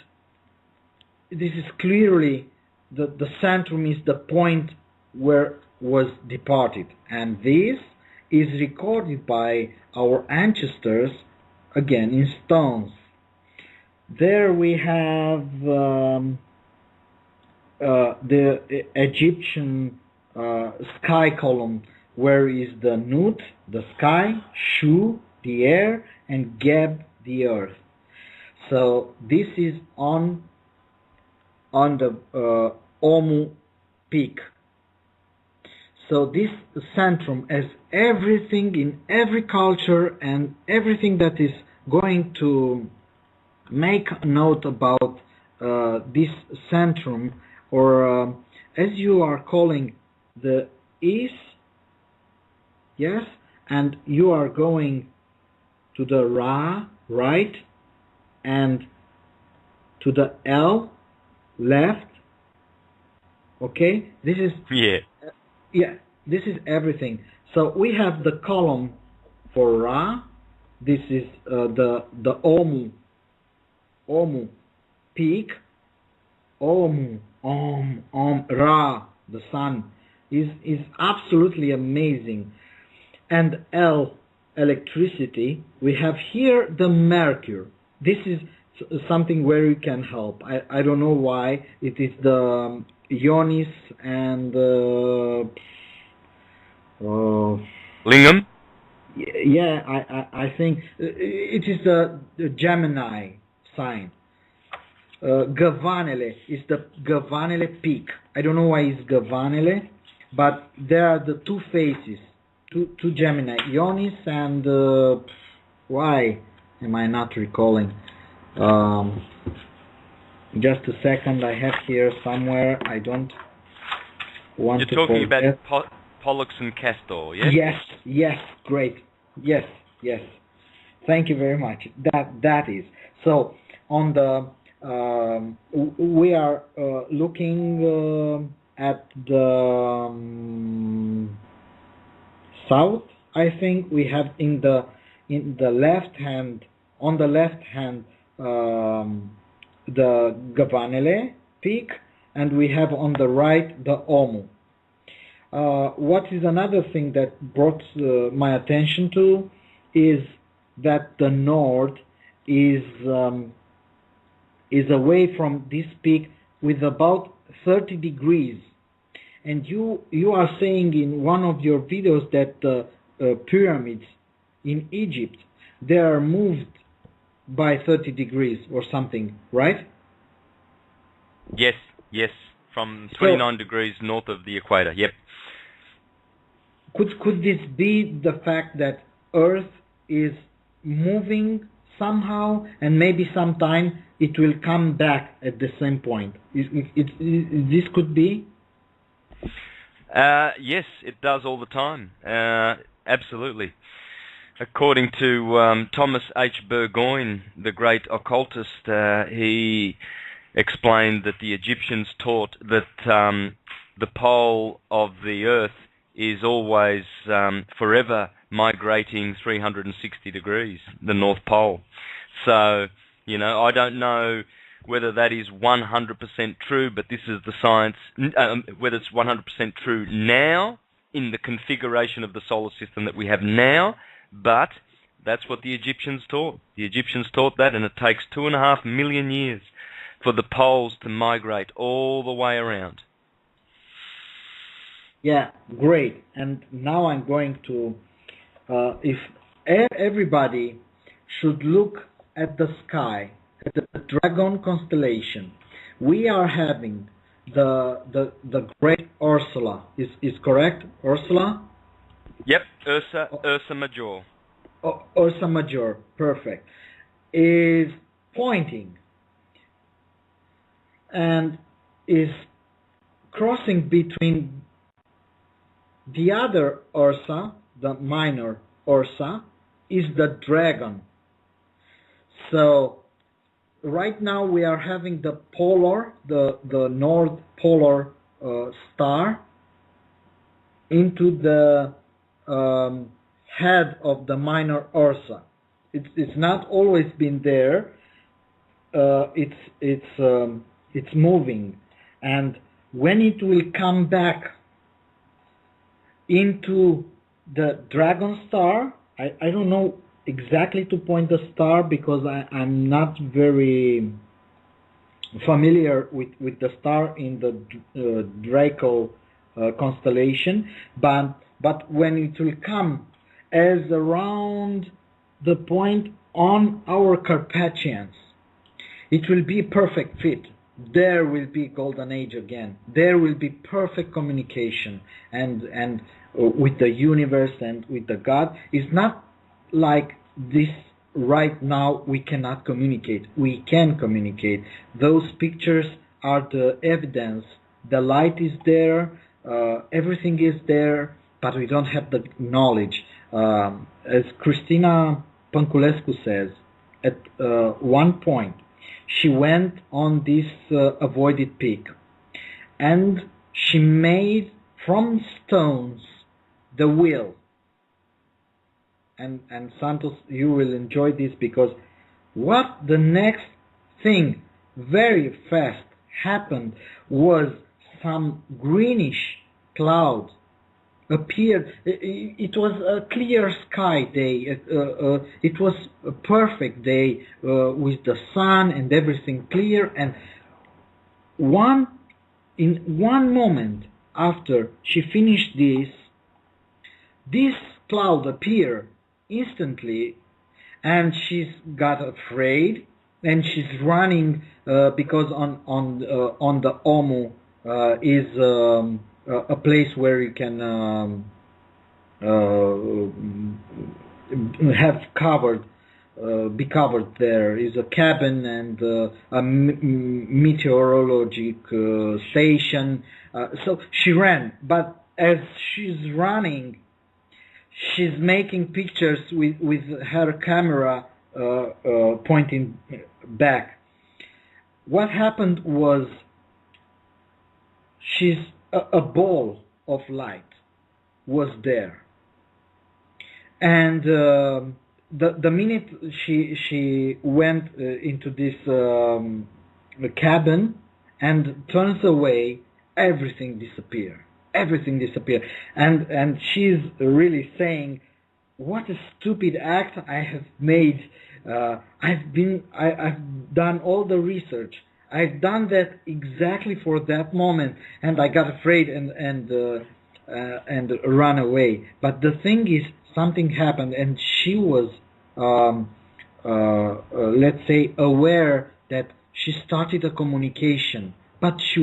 this is clearly the centrum is the point where was departed, and this is recorded by our ancestors again in stones. There we have the Egyptian sky column, where is the Nut, the sky, Shu, the air, and Geb, the earth. So this is on the Omu peak. So this centrum has everything in every culture and everything that is going to make a note about this centrum, or as you are calling the East, yes, and you are going to the Ra, right, and to the L, left. Okay, this is this is everything. So we have the column for Ra. This is the Omu peak. Om Ra, the sun, is absolutely amazing. And L, electricity. We have here the Mercury. This is something where you can help. I don't know why. It is the Ionis and Lingam? Yeah, I think it is the Gemini sign. Gavanele is the Gavanele peak. I don't know why it's Gavanele, but there are the two faces, two Gemini, Ionis and why am I not recalling? Just a second, I have here somewhere. I don't want to forget. You're talking about Pollux and Castor, yes? Yes, great. Yes. Thank you very much. That is. So on the we are looking at the south. I think we have in the left hand, on the left hand, the Gavanele peak, and we have on the right the Omu. What is another thing that brought my attention to is that the north is away from this peak with about 30 degrees. And you are saying in one of your videos that the pyramids in Egypt, they are moved by 30 degrees or something, right? Yes, from 29 degrees north of the equator, yep. Could this be the fact that Earth is moving somehow, and maybe sometime it will come back at the same point? This could be? Yes, it does all the time. Absolutely. According to Thomas H. Burgoyne, the great occultist, he explained that the Egyptians taught that the pole of the Earth is always forever migrating 360 degrees, the North Pole. So, I don't know whether that is 100% true, but this is the science, whether it's 100% true now in the configuration of the solar system that we have now, but that's what the Egyptians taught. The Egyptians taught that, and it takes 2.5 million years for the poles to migrate all the way around. Yeah, great. And now I'm going to, if everybody should look at the sky, at the Dragon constellation, we are having the great Ursula. Is correct, Ursula? Yep, Ursa Major. Ursa Major, perfect. Is pointing. And is crossing between the other Ursa, the minor Ursa, is the dragon. So right now we are having the polar, the north polar star into the head of the minor Ursa. It's not always been there. It's moving, and when it will come back into the dragon star, I don't know exactly to point the star because I'm not very familiar with the star in the Draco constellation, but when it will come as around the point on our Carpathians, it will be a perfect fit. There will be golden age again. There will be perfect communication and with the universe and with the God. It's not like this right now we cannot communicate. We can communicate. Those pictures are the evidence. The light is there, everything is there, but we don't have the knowledge. As Christina Panculescu says, at one point, she went on this avoided peak, and she made from stones the wheel. And Santos, you will enjoy this, because what the next thing very fast happened was some greenish cloud appeared. It was a clear sky day. It was a perfect day with the sun and everything clear. And in one moment after she finished this cloud appeared instantly, and she's got afraid, and she's running because on the Omu is a place where you can have be covered. There is a cabin and a meteorologic station. So she ran, but as she's running, she's making pictures with her camera pointing back. What happened was a ball of light was there, and the minute she went into this cabin and turns away, everything disappeared. And she's really saying, what a stupid act I have made. I've done all the research. I've done that exactly for that moment, and I got afraid and run away. But the thing is, something happened, and she was, let's say, aware that she started a communication, but she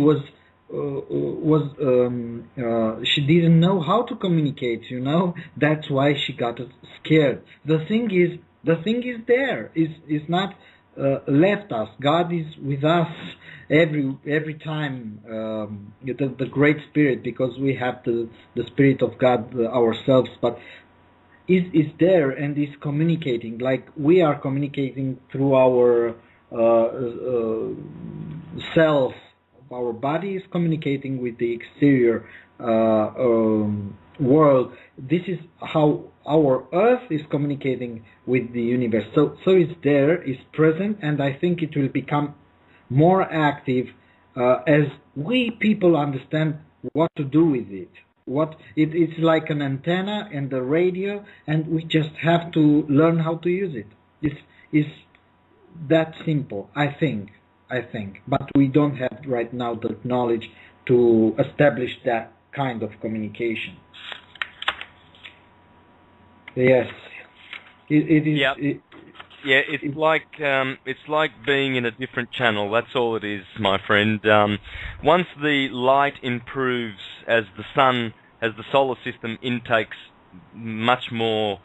she didn't know how to communicate. That's why she got scared. The thing is there. Is not left us. God is with us every time. The Great Spirit, because we have the Spirit of God ourselves, but is there and is communicating like we are communicating through our self. Our body is communicating with the exterior world. This is how our Earth is communicating with the universe. So it's there, it's present, and I think it will become more active as we people understand what to do with it. It's like an antenna and the radio, and we just have to learn how to use it. It's that simple, I think. But we don't have right now the knowledge to establish that kind of communication. Yes, it is. Yep. It's like being in a different channel. That's all it is, my friend. Once the light improves as the solar system intakes much more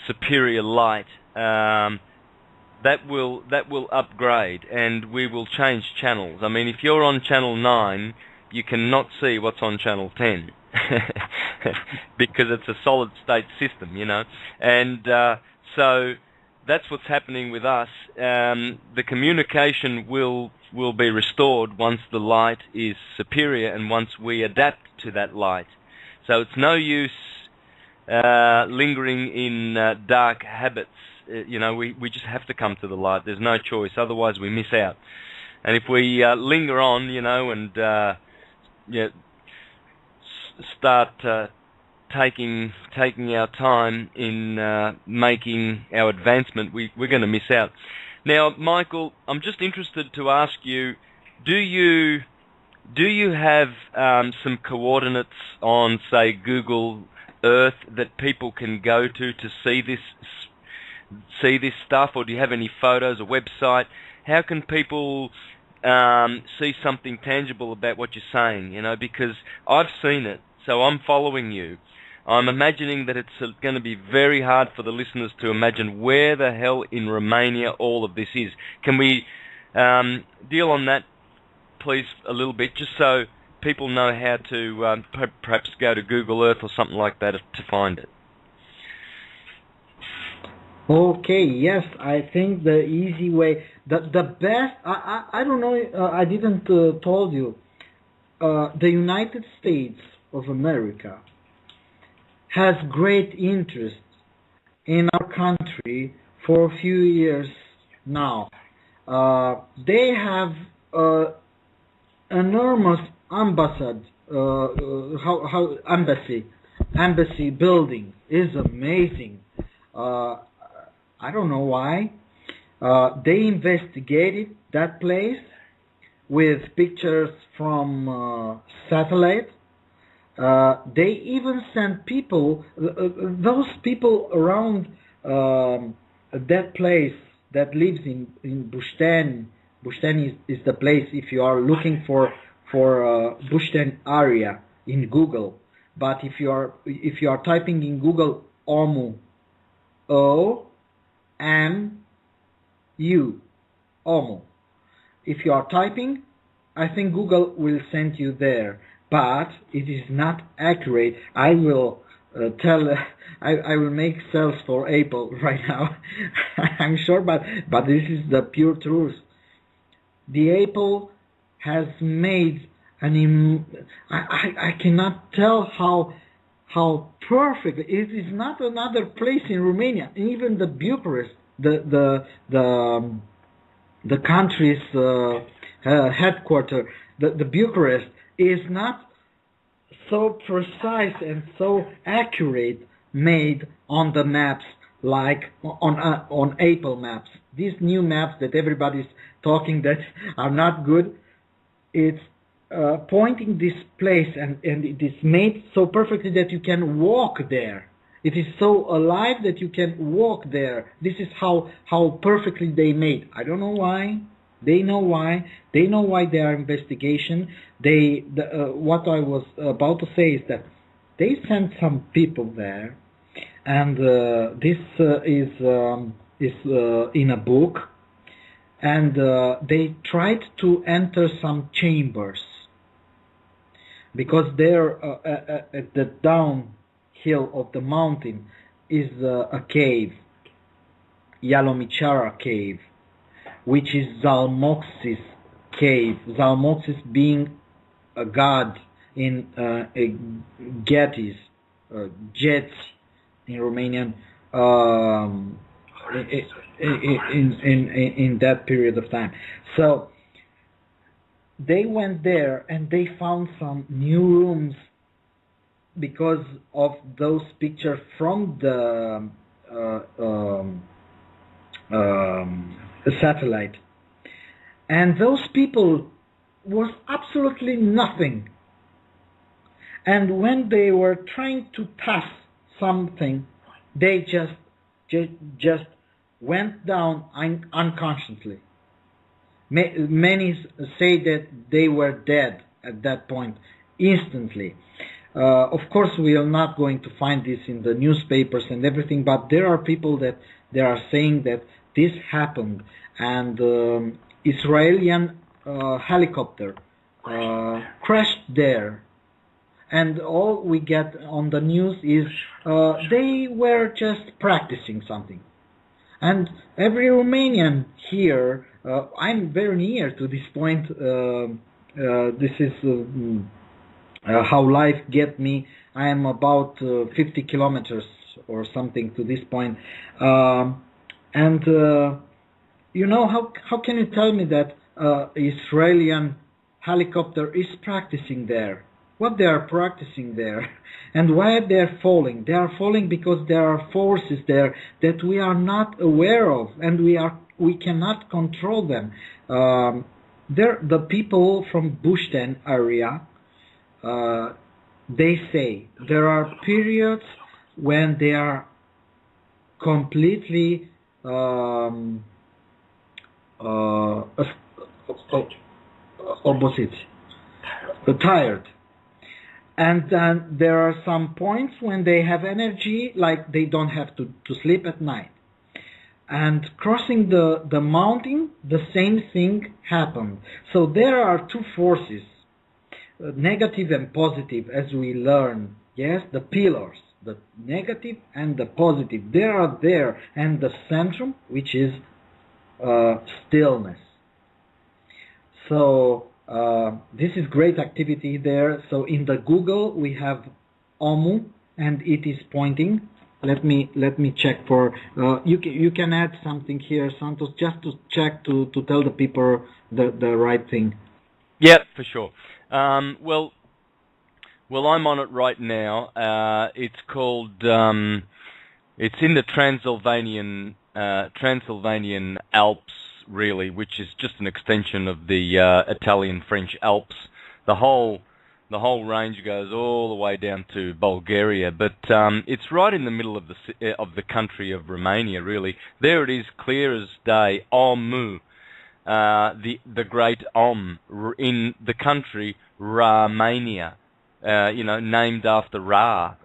superior light, that will upgrade, and we will change channels. I mean, if you're on channel 9, you cannot see what's on channel 10 because it's a solid state system, you know. And so that's what's happening with us. The communication will be restored once the light is superior and once we adapt to that light. So it's no use lingering in dark habits. You know, we just have to come to the light. There's no choice, otherwise we miss out. And if we linger on, you know, and start taking our time in making our advancement, we're going to miss out. Now, Michael, I'm just interested to ask you, do you have some coordinates on, say, Google Earth that people can go to see this stuff, or do you have any photos, a website? How can people see something tangible about what you're saying? You know, because I've seen it, so I'm following you. I'm imagining that it's going to be very hard for the listeners to imagine where the hell in Romania all of this is. Can we deal on that, please, a little bit, just so people know how to perhaps go to Google Earth or something like that to find it? Okay, yes, I think the easy way, the best, I don't know, I didn't told you, the United States of America has great interest in our country for a few years now. They have enormous embassy building is amazing. I don't know why. They investigated that place with pictures from satellite. They even sent people, those people around that place that lives in Bushten. Bushten is the place if you are looking for Bushten area in Google. But if you are typing in Google OMU, O-M-U, OMU. If you are typing, I think Google will send you there. But it is not accurate. I will I will make sales for Apple right now. I'm sure, but this is the pure truth. The Apple has made I cannot tell how perfect it is. Not another place in Romania, even the Bucharest, the country's headquarters, the Bucharest is not so precise and so accurate made on the maps like on Apple maps. These new maps that everybody's talking that are not good, it's pointing this place and it is made so perfectly that you can walk there. It is so alive that you can walk there. This is how perfectly they made. I don't know why. They know why. They know why they are investigation. What I was about to say is that they sent some people there, and this is in a book, and they tried to enter some chambers because there at the downhill of the mountain is a cave, Yalomichara cave, which is Zalmoxis cave. Zalmoxis being a god in Getis, Jets in Romanian, in that period of time. So they went there and they found some new rooms because of those pictures from the satellite. And those people was absolutely nothing. And when they were trying to pass something, they just went down unconsciously. Many say that they were dead at that point, instantly. Of course, we are not going to find this in the newspapers and everything, but there are people that they are saying that this happened, and Israeli helicopter crashed there, and all we get on the news is they were just practicing something. And every Romanian here, I'm very near to this point. This is how life get me. I am about 50 kilometers or something to this point. And you know, how can you tell me that Israeli helicopter is practicing there? What they are practicing there, and why they are falling? They are falling because there are forces there that we are not aware of, and we cannot control them. The people from Bushten area, they say there are periods when they are completely opposite, tired. And then there are some points when they have energy, like they don't have to sleep at night. And crossing the mountain, the same thing happened. So there are two forces, negative and positive, as we learn. Yes, the pillars, the negative and the positive, they are there. And the centrum, which is stillness. So this is great activity there. So in the Google we have OMU, and it is pointing. Let me check for you can add something here, Santos, just to check to tell the people the right thing. Yeah, for sure. Well, I'm on it right now. It's called it's in the Transylvanian Alps, really, which is just an extension of the Italian-French Alps. The whole range goes all the way down to Bulgaria, but it's right in the middle of the country of Romania, really. There it is, clear as day. Omu, the great Om in the country Romania, named after Ra,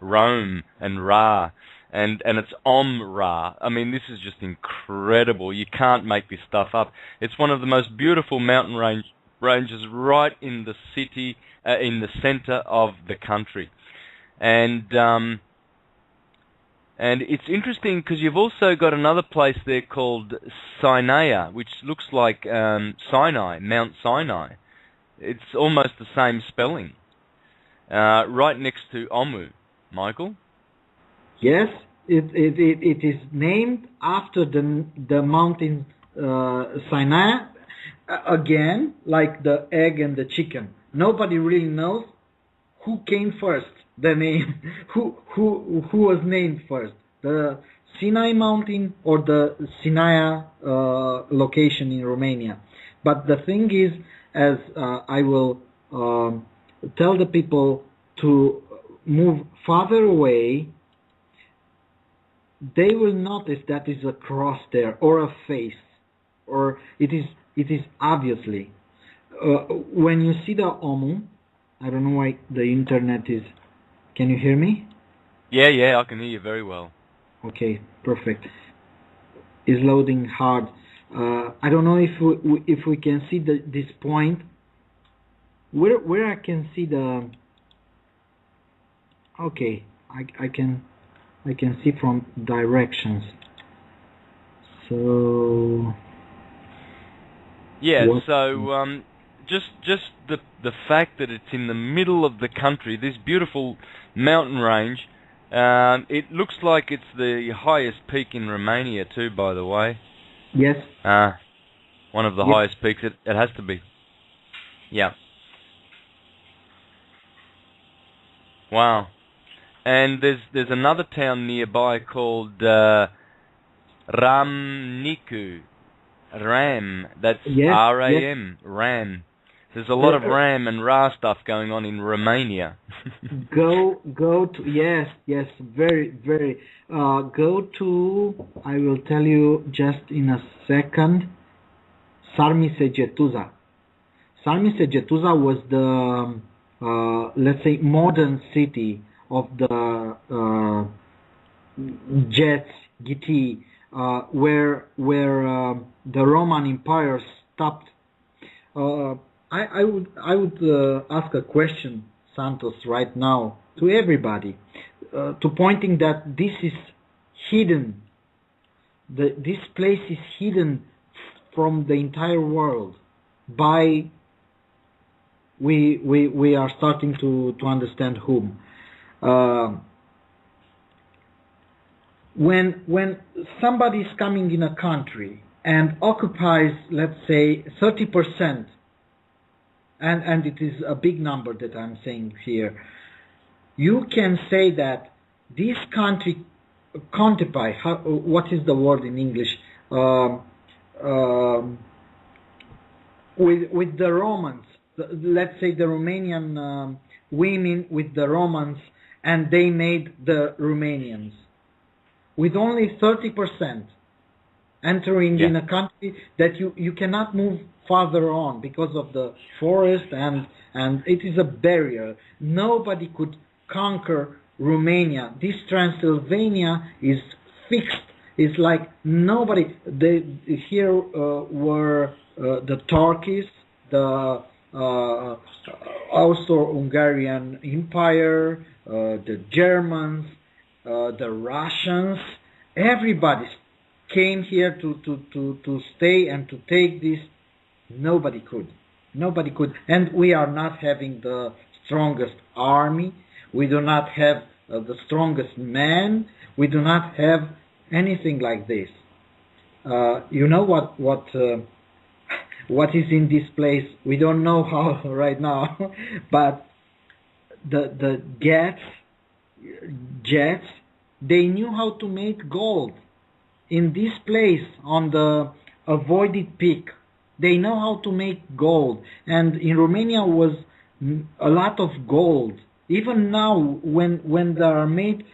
Rome and Ra. And it's Ra. I mean, this is just incredible. You can't make this stuff up. It's one of the most beautiful mountain ranges right in the city, in the center of the country. And it's interesting because you've also got another place there called Sinai, which looks like Sinai, Mount Sinai. It's almost the same spelling. Right next to Omu, Michael. Yes, it is named after the mountain Sinai. Again, like the egg and the chicken. Nobody really knows who came first. The name, who was named first, the Sinai mountain or the Sinai location in Romania. But the thing is, as I will tell the people to move farther away, they will notice that is a cross there or a face, or it is obviously. When you see the Omu, I don't know why the internet is. Can you hear me? Yeah, I can hear you very well. Okay, perfect. It's loading hard. I don't know if we can see this point. Where I can see the. Okay, I can see from directions. So. Yeah. So just the fact that it's in the middle of the country, this beautiful mountain range. It looks like it's the highest peak in Romania too, by the way. Yes. One of the highest peaks. It has to be. Yeah. Wow. And there's another town nearby called Ramnicu. Ram. That's R-A-M. Yes. Ram. There's a lot of Ram and Ra stuff going on in Romania. Go to yes, very very. Go to. I will tell you just in a second. Sarmisegetuza. Sarmisegetuza was the let's say modern city of the Jets, GT, where the Roman Empire stopped. I would ask a question, Santos, right now to everybody, to pointing that this is hidden. This place is hidden from the entire world. By we are starting to understand whom. When somebody is coming in a country and occupies, let's say, 30%, and it is a big number that I'm saying here, you can say that this country occupy, what is the word in English, with the Romans, let's say the Romanian women with the Romans, and they made the Romanians with only 30% entering in a country that you cannot move farther on because of the forest, and it is a barrier. Nobody could conquer Romania. This Transylvania is fixed. It's like nobody. Here were the Turkish, the Austro-Hungarian Empire, the Germans, the Russians. Everybody came here to stay and to take this. Nobody could, and we are not having the strongest army. We do not have the strongest men. We do not have anything like this. You know what is in this place? We don't know how right now, but the jets, they knew how to make gold in this place on the avoided peak. They know how to make gold, and in Romania was a lot of gold. Even now, when there are made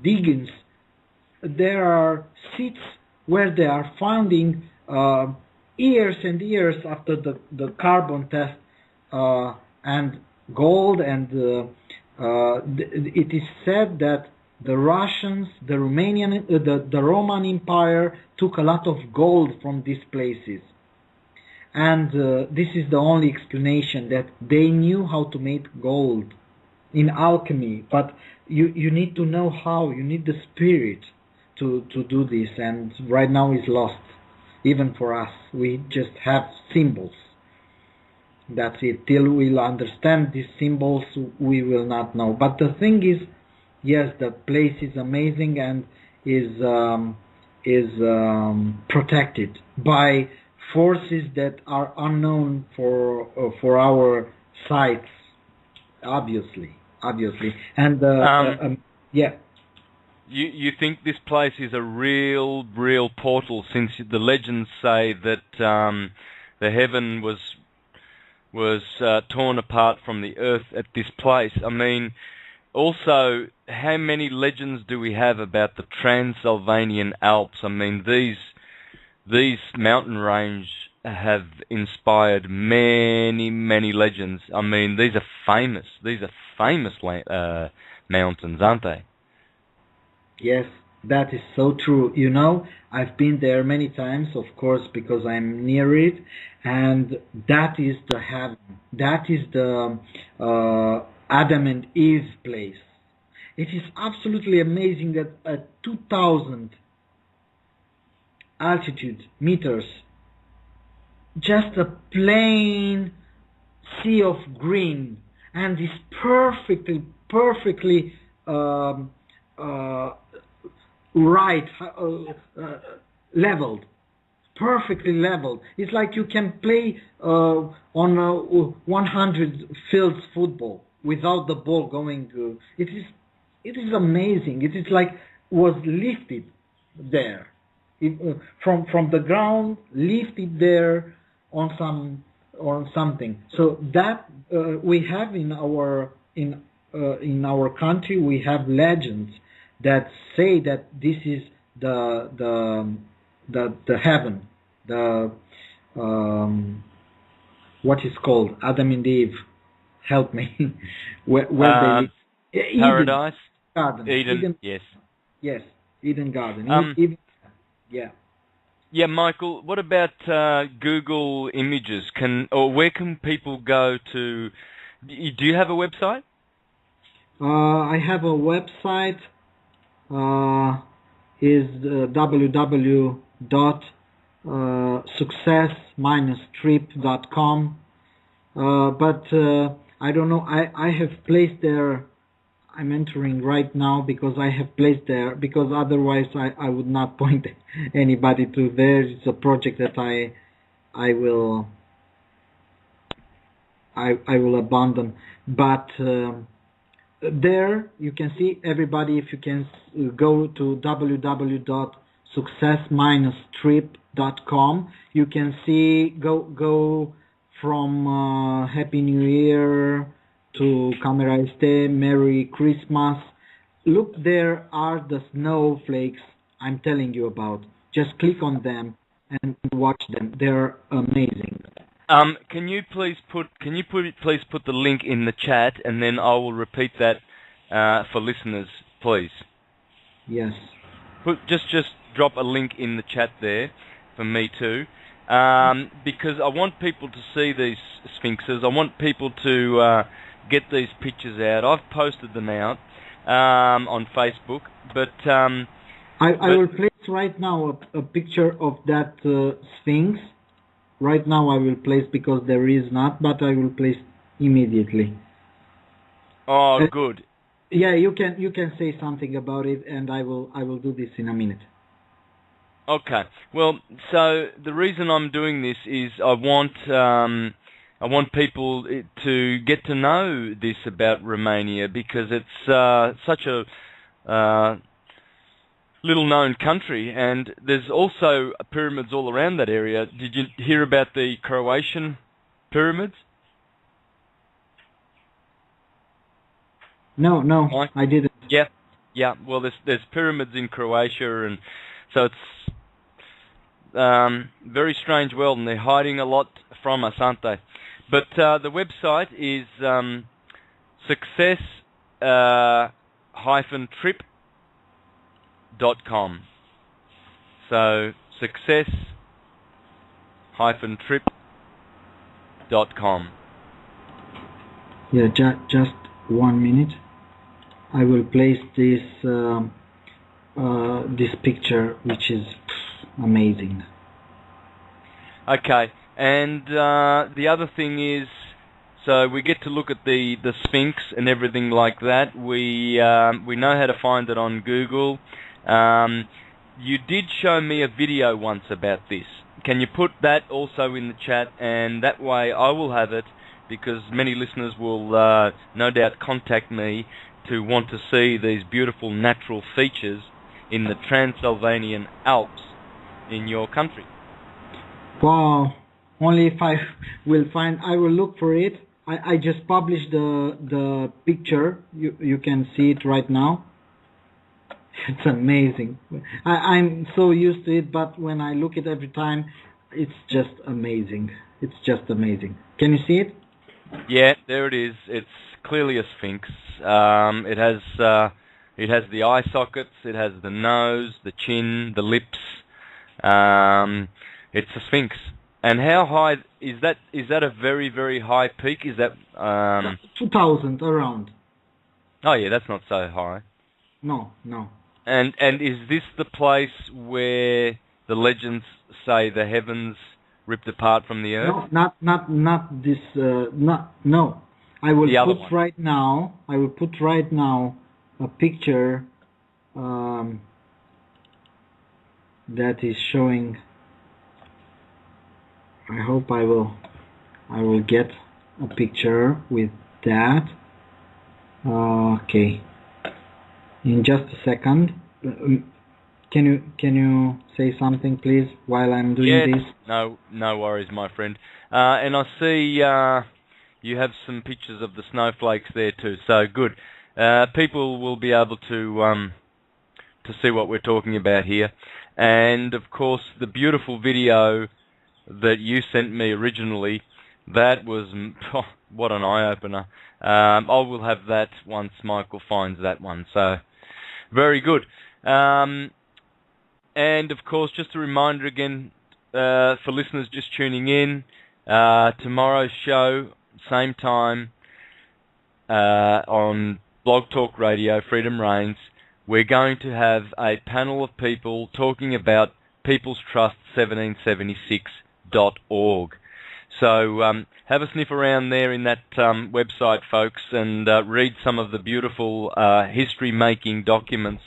diggings, there are seats where they are finding years and years after the carbon test, and gold, and it is said that the Russians, the Romanian, the Roman Empire took a lot of gold from these places. And this is the only explanation, that they knew how to make gold in alchemy. But you need to know how. You need the spirit to do this. And right now is lost, even for us. We just have symbols. That's it. Till we'll understand these symbols, we will not know. But the thing is, yes, the place is amazing and is protected by forces that are unknown for our sights, obviously, and yeah. You think this place is a real portal, since the legends say that the heaven was torn apart from the earth at this place. I mean, also, how many legends do we have about the Transylvanian Alps? I mean, these mountain range have inspired many legends. I mean, these are famous mountains, aren't they? Yes, that is so true. You know, I've been there many times, of course, because I'm near it, and that is the heaven. That is the Adam and Eve place. It is absolutely amazing that at 2,000 altitude meters, just a plain sea of green, and is perfectly right, leveled, perfectly leveled. It's like you can play on 100 fields football without the ball going. It is amazing. It is like was lifted there. From the ground, lifted there on something. So that we have in our country, we have legends that say that this is the heaven, the what is called Adam and Eve. Help me. where they live. Paradise. Garden. Eden. Yes. Yes. Eden Garden. Yeah. Yeah, Michael, what about Google Images? Where can people go to... Do you have a website? I have a website. Is www.success-trip.com. But I don't know. I have placed there. I'm entering right now because I have placed there, because otherwise I would not point anybody to there. It's a project that I will I will abandon. But there you can see everybody. If you can go to www.success-trip.com, you can see go from Happy New Year to Camera Este, Merry Christmas. Look, there are the snowflakes I'm telling you about. Just click on them and watch them. They're amazing. Please put the link in the chat, and then I will repeat that for listeners, please. Yes. Just drop a link in the chat there for me too, because I want people to see these sphinxes. I want people to get these pictures out. I've posted them out on Facebook, but I will place right now a picture of that sphinx. Right now I will place, because there is not, but I will place immediately. Oh, good. Yeah, you can say something about it, and I will do this in a minute. Okay. Well, so the reason I'm doing this is I want people to get to know this about Romania, because it's such a little-known country, and there's also pyramids all around that area. Did you hear about the Croatian pyramids? No, I didn't. Yeah. Well, there's pyramids in Croatia, and so it's very strange world, and they're hiding a lot from us, aren't they? But the website is success-trip.com. So success-trip.com. Yeah, just 1 minute. I will place this this picture, which is amazing. Okay, and the other thing is, so we get to look at the Sphinx and everything like that. We know how to find it on Google. You did show me a video once about this. Can you put that also in the chat, and that way I will have it, because many listeners will no doubt contact me to want to see these beautiful natural features in the Transylvanian Alps in your country. Wow! Only if I will find, I will look for it. I just published the picture. You can see it right now. It's amazing. I'm so used to it, but when I look at it every time, it's just amazing. It's just amazing. Can you see it? Yeah, there it is. It's clearly a sphinx. It has the eye sockets. It has the nose, the chin, the lips. It's a sphinx. And how high is that? Is that a very, very high peak? Is that 2,000 around? Oh yeah, that's not so high. No. And is this the place where the legends say the heavens ripped apart from the earth? No, not this. No. I will put right now. I will put right now a picture that is showing. I hope I will get a picture with that. Okay. In just a second. Can you say something, please, while I'm doing this? No worries, my friend. And I see you have some pictures of the snowflakes there too. So good. People will be able to see what we're talking about here. And of course, the beautiful video that you sent me originally, that was what an eye-opener. I will have that once Michael finds that one. So very good. And, of course, just a reminder again for listeners just tuning in, tomorrow's show, same time, on Blog Talk Radio, Freedom Reigns, we're going to have a panel of people talking about People's Trust 1776.org. So have a sniff around there in that website, folks, and read some of the beautiful history-making documents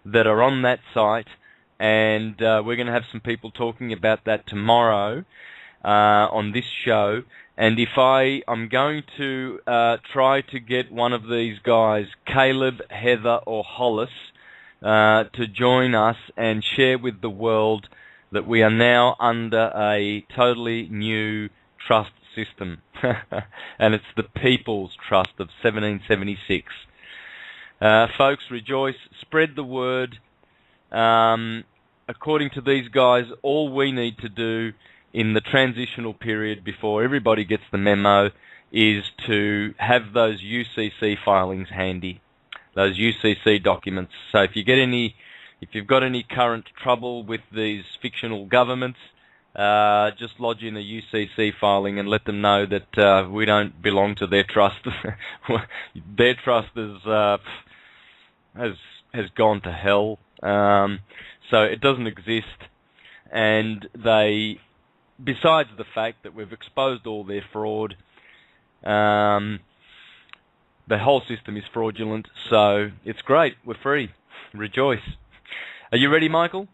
that are on that site. And we're going to have some people talking about that tomorrow on this show. And if I'm going to try to get one of these guys, Caleb, Heather, or Hollis, to join us and share with the world that we are now under a totally new trust system. And it's the People's Trust of 1776. Folks, rejoice, spread the word. According to these guys, all we need to do in the transitional period before everybody gets the memo is to have those UCC filings handy, those UCC documents. So if you've got any current trouble with these fictional governments, just lodge in a UCC filing and let them know that we don't belong to their trust. Their trust has gone to hell. So it doesn't exist, and they, besides the fact that we've exposed all their fraud, the whole system is fraudulent, so it's great, we're free, rejoice. Are you ready, Michael?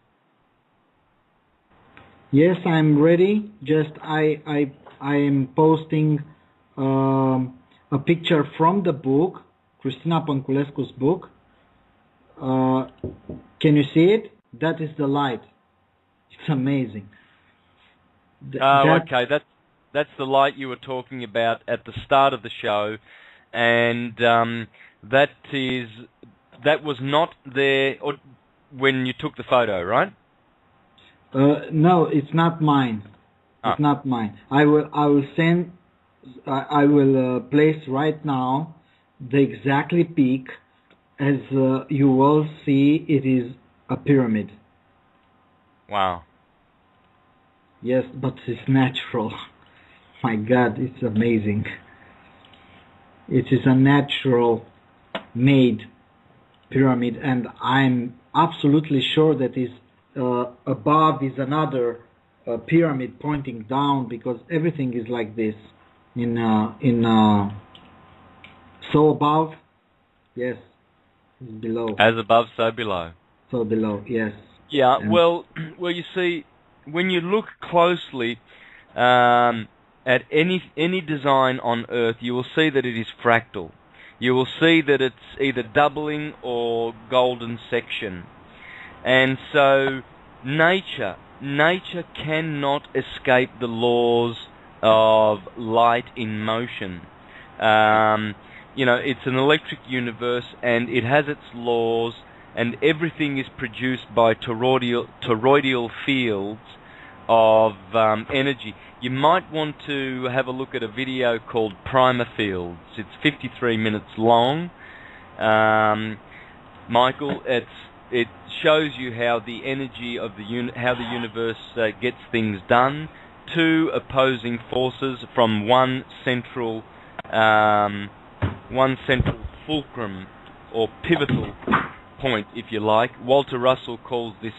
Yes, I'm ready. Just I am posting a picture from the book, Cristina Pănculescu's book. Can you see it? That is the light. It's amazing. Okay. That's the light you were talking about at the start of the show, and that was not there when you took the photo, right? No, it's not mine. It's not mine. I will place right now the exactly peak. As you will see, it is a pyramid. Wow. Yes, but it's natural. My God, it's amazing. It is a natural made pyramid, and I'm absolutely sure that is above is another pyramid pointing down, because everything is like this. So above, yes. Below. As above, so below. So below, yes. Yeah, well, you see, when you look closely at any design on Earth, you will see that it is fractal. You will see that it's either doubling or golden section. And so nature cannot escape the laws of light in motion. It's an electric universe, and it has its laws, and everything is produced by toroidal fields of energy. You might want to have a look at a video called Primer Fields. It's 53 minutes long. Michael, it shows you how the energy of how the universe gets things done. Two opposing forces from one central fulcrum or pivotal point, if you like. Walter Russell calls this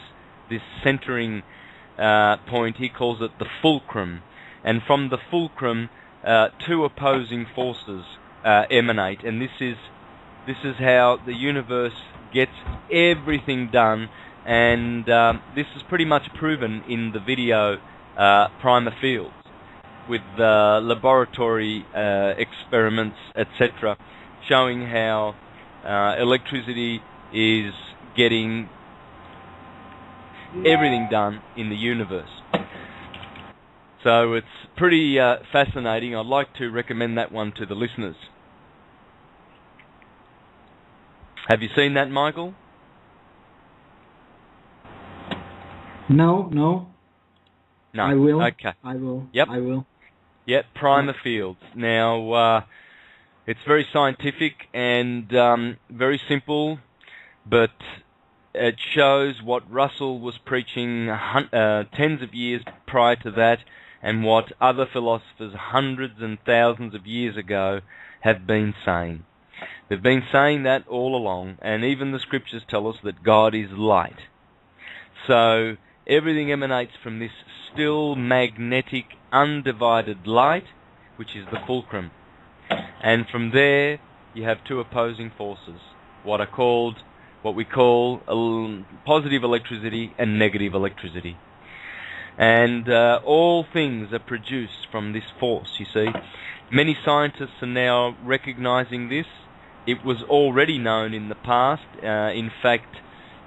centering point, he calls it the fulcrum. And from the fulcrum, two opposing forces emanate, and this is how the universe gets everything done. And this is pretty much proven in the video Primer Fields, with laboratory experiments, etc., showing how electricity is getting everything done in the universe. So it's pretty fascinating. I'd like to recommend that one to the listeners. Have you seen that, Michael? No. No. I will. Okay. I will. Yep. I will. Yep. Primer Fields. Now, it's very scientific and very simple, but it shows what Russell was preaching tens of years prior to that, and what other philosophers hundreds and thousands of years ago have been saying. They've been saying that all along, and even the scriptures tell us that God is light. So everything emanates from this still, magnetic, undivided light, which is the fulcrum. And from there, you have two opposing forces, what we call positive electricity and negative electricity. And all things are produced from this force, you see. Many scientists are now recognizing this. It was already known in the past. In fact,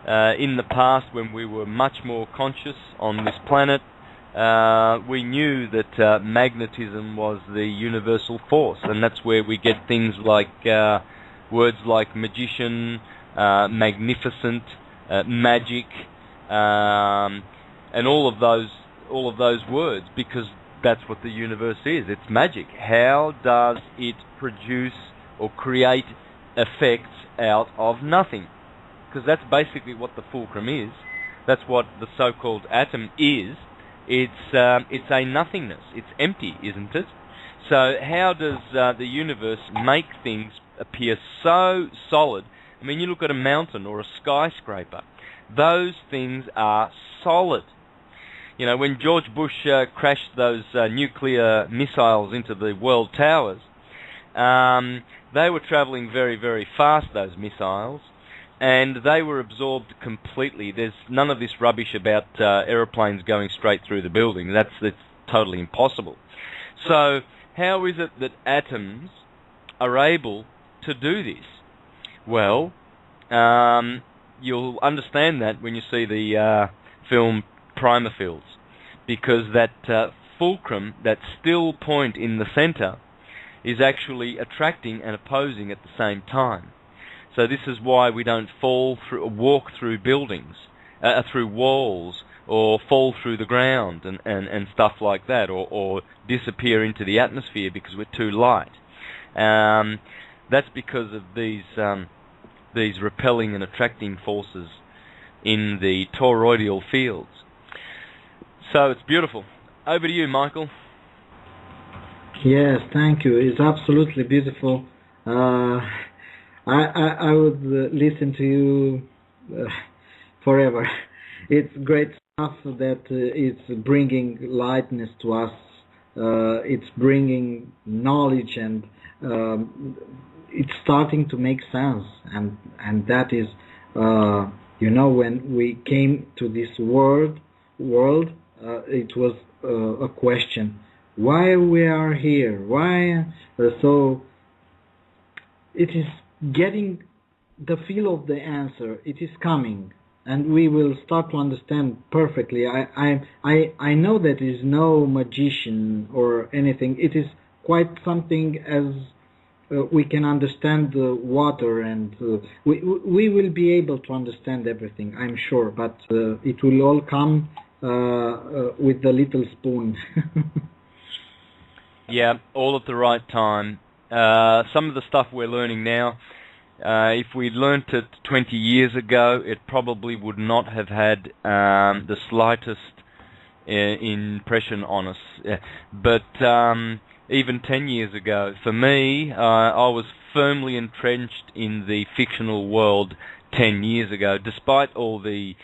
in the past, when we were much more conscious on this planet, we knew that magnetism was the universal force, and that's where we get things like words like magician, magnificent, magic, and all of those words, because that's what the universe is. It's magic. How does it produce or create effects out of nothing? Because that's basically what the fulcrum is. That's what the so-called atom is. It's a nothingness. It's empty, isn't it? So how does the universe make things appear so solid? I mean, you look at a mountain or a skyscraper. Those things are solid. You know, when George Bush crashed those nuclear missiles into the world towers, they were travelling very, very fast, those missiles, and they were absorbed completely. There's none of this rubbish about aeroplanes going straight through the building. That's totally impossible. So how is it that atoms are able to do this? Well, you'll understand that when you see the film Primer Fields, because that fulcrum, that still point in the center, is actually attracting and opposing at the same time. So this is why we don't walk through buildings, through walls, or fall through the ground and stuff like that, or disappear into the atmosphere because we're too light. That's because of these repelling and attracting forces in the toroidal fields. So it's beautiful. Over to you, Michael. Yes, thank you. It's absolutely beautiful. I would listen to you forever. It's great stuff that it's bringing lightness to us. It's bringing knowledge, and it's starting to make sense. And that is, when we came to this world, it was a question: why we are here? Why? So it is getting the feel of the answer. It is coming, and we will start to understand perfectly. I know that it is no magician or anything. It is quite something as we can understand the water, and we will be able to understand everything, I'm sure. But it will all come with the little spoon. Yeah, all at the right time. Some of the stuff we're learning now, if we'd learnt it 20 years ago, it probably would not have had the slightest impression on us. But even 10 years ago, for me, I was firmly entrenched in the fictional world 10 years ago, despite all the,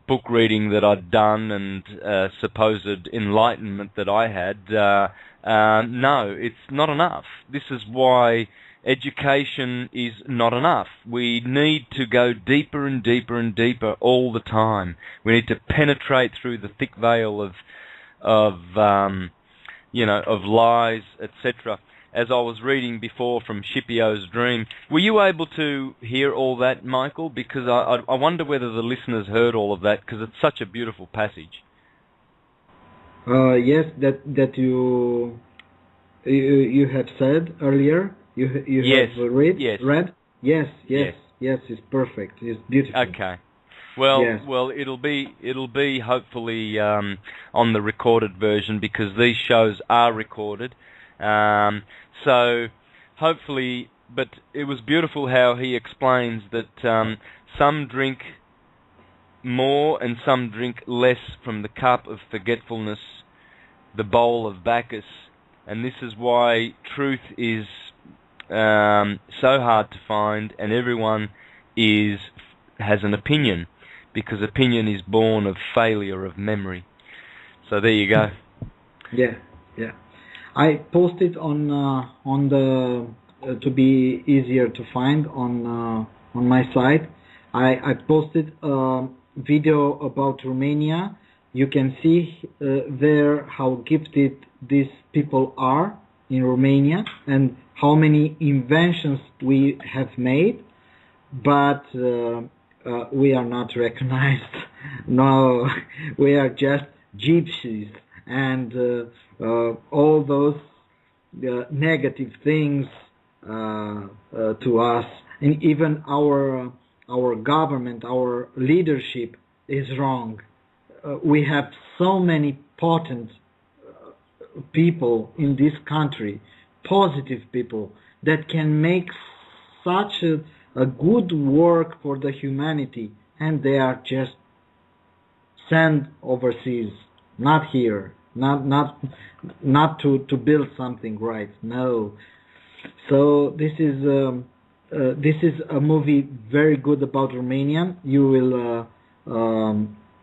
book reading that I'd done and supposed enlightenment that I had. No, it's not enough. This is why education is not enough. We need to go deeper and deeper and deeper all the time. We need to penetrate through the thick veil of lies, etc. As I was reading before from Scipio's Dream, were you able to hear all that, Michael? Because I wonder whether the listeners heard all of that, because it's such a beautiful passage. Yes, that you have said earlier. You have read. Yes. It's perfect. It's beautiful. Okay. Well, it'll be hopefully on the recorded version, because these shows are recorded. So hopefully but it was beautiful how he explains that some drink more and some drink less from the cup of forgetfulness, the bowl of Bacchus, and this is why truth is so hard to find, and everyone has an opinion, because opinion is born of failure of memory. So there you go. Yeah. I posted on the to be easier to find on my site. I posted a video about Romania. You can see there how gifted these people are in Romania and how many inventions we have made, but we are not recognized. No, we are just gypsies, and all those negative things to us, and even our government, our leadership is wrong. We have so many potent people in this country, positive people that can make such a good work for the humanity, and they are just sent overseas, not here, not to build something right. No. So this is a movie very good about Romania. You will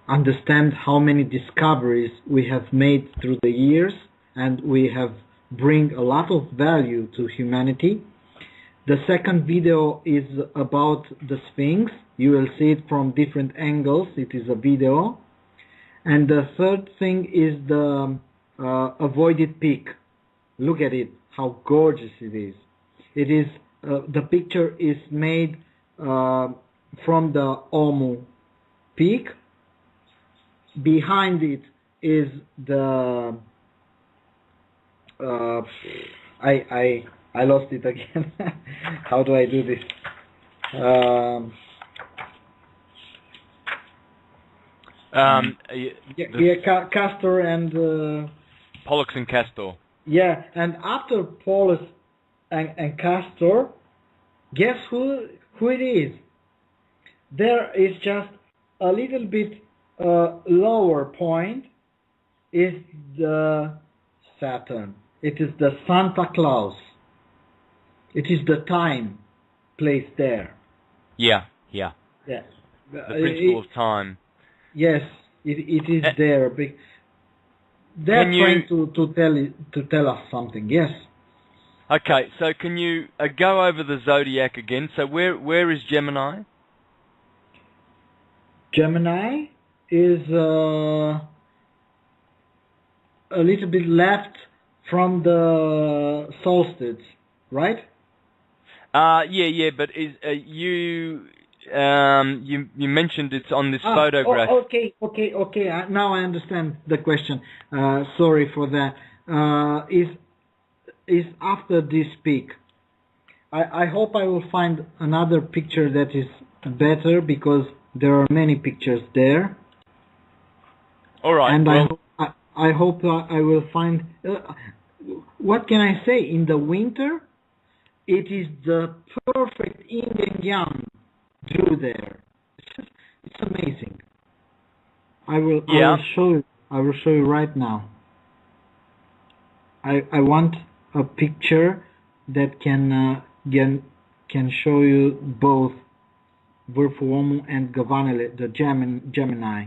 understand how many discoveries we have made through the years, and we have bring a lot of value to humanity. The second video is about the Sphinx. You will see it from different angles. It is a video. And the third thing is the avoided peak. Look at it, how gorgeous it is. It is the picture is made from the Omu peak. Behind it is the I lost it again. How do I do this? Castor and Pollux and Castor. Yeah, and after Pollux and Castor, guess who it is? There is just a little bit lower point is the Saturn. It is the Santa Claus. It is the time placed there. Yeah. Yes. The principle of time. Yes, it is there. They're trying to tell us something. Yes. Okay, so can you go over the zodiac again? So where is Gemini? Gemini is a little bit left from the solstice, right? Yeah, but is you mentioned it's on this photograph. Okay. Now I understand the question. Sorry for that. Is after this peak. I hope I will find another picture that is better, because there are many pictures there. All right. And I hope I will find. What can I say? In the winter, it is the perfect yin and yang do there. It's amazing. I will show you. I will show you right now. I want a picture that can show you both Vârful and Gavanele, the Gemini.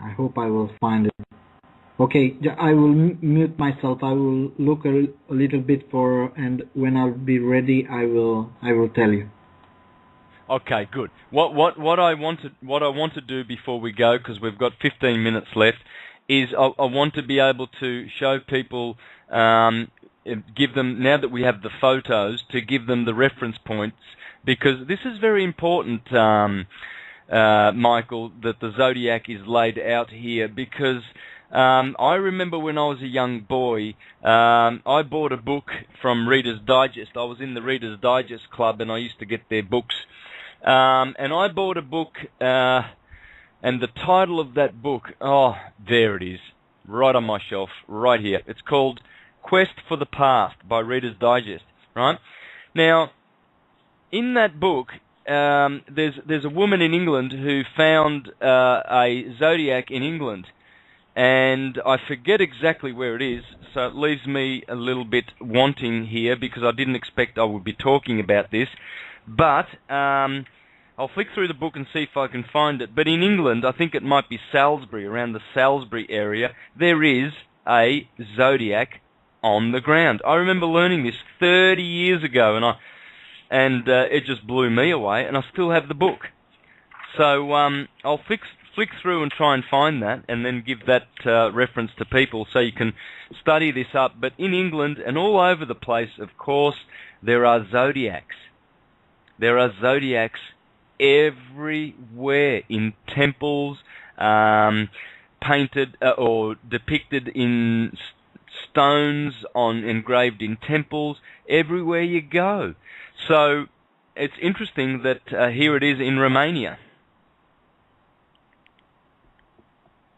I hope I will find it. Okay, I will mute myself. I will look a little bit and when I'll be ready, I will tell you. Okay, good. What I want to do before we go, because we've got 15 minutes left, is I want to be able to show people, give them, now that we have the photos, to give them the reference points, because this is very important, Michael, that the zodiac is laid out here, because I remember when I was a young boy, I bought a book from Reader's Digest. I was in the Reader's Digest club, and I used to get their books. And I bought a book, and the title of that book, there it is, right on my shelf, right here. It's called Quest for the Past by Reader's Digest. right? Now, in that book, there's a woman in England who found a zodiac in England, and I forget exactly where it is, so it leaves me a little bit wanting here because I didn't expect I would be talking about this, but I'll flick through the book and see if I can find it. But in England, I think it might be Salisbury, around the Salisbury area, there is a zodiac on the ground. I remember learning this 30 years ago, and it just blew me away, and I still have the book. So I'll flick through and try and find that, and then give that reference to people so you can study this up. But in England and all over the place, of course, there are zodiacs. There are zodiacs everywhere, in temples, painted or depicted in stones, engraved in temples, everywhere you go. So it's interesting that here it is in Romania.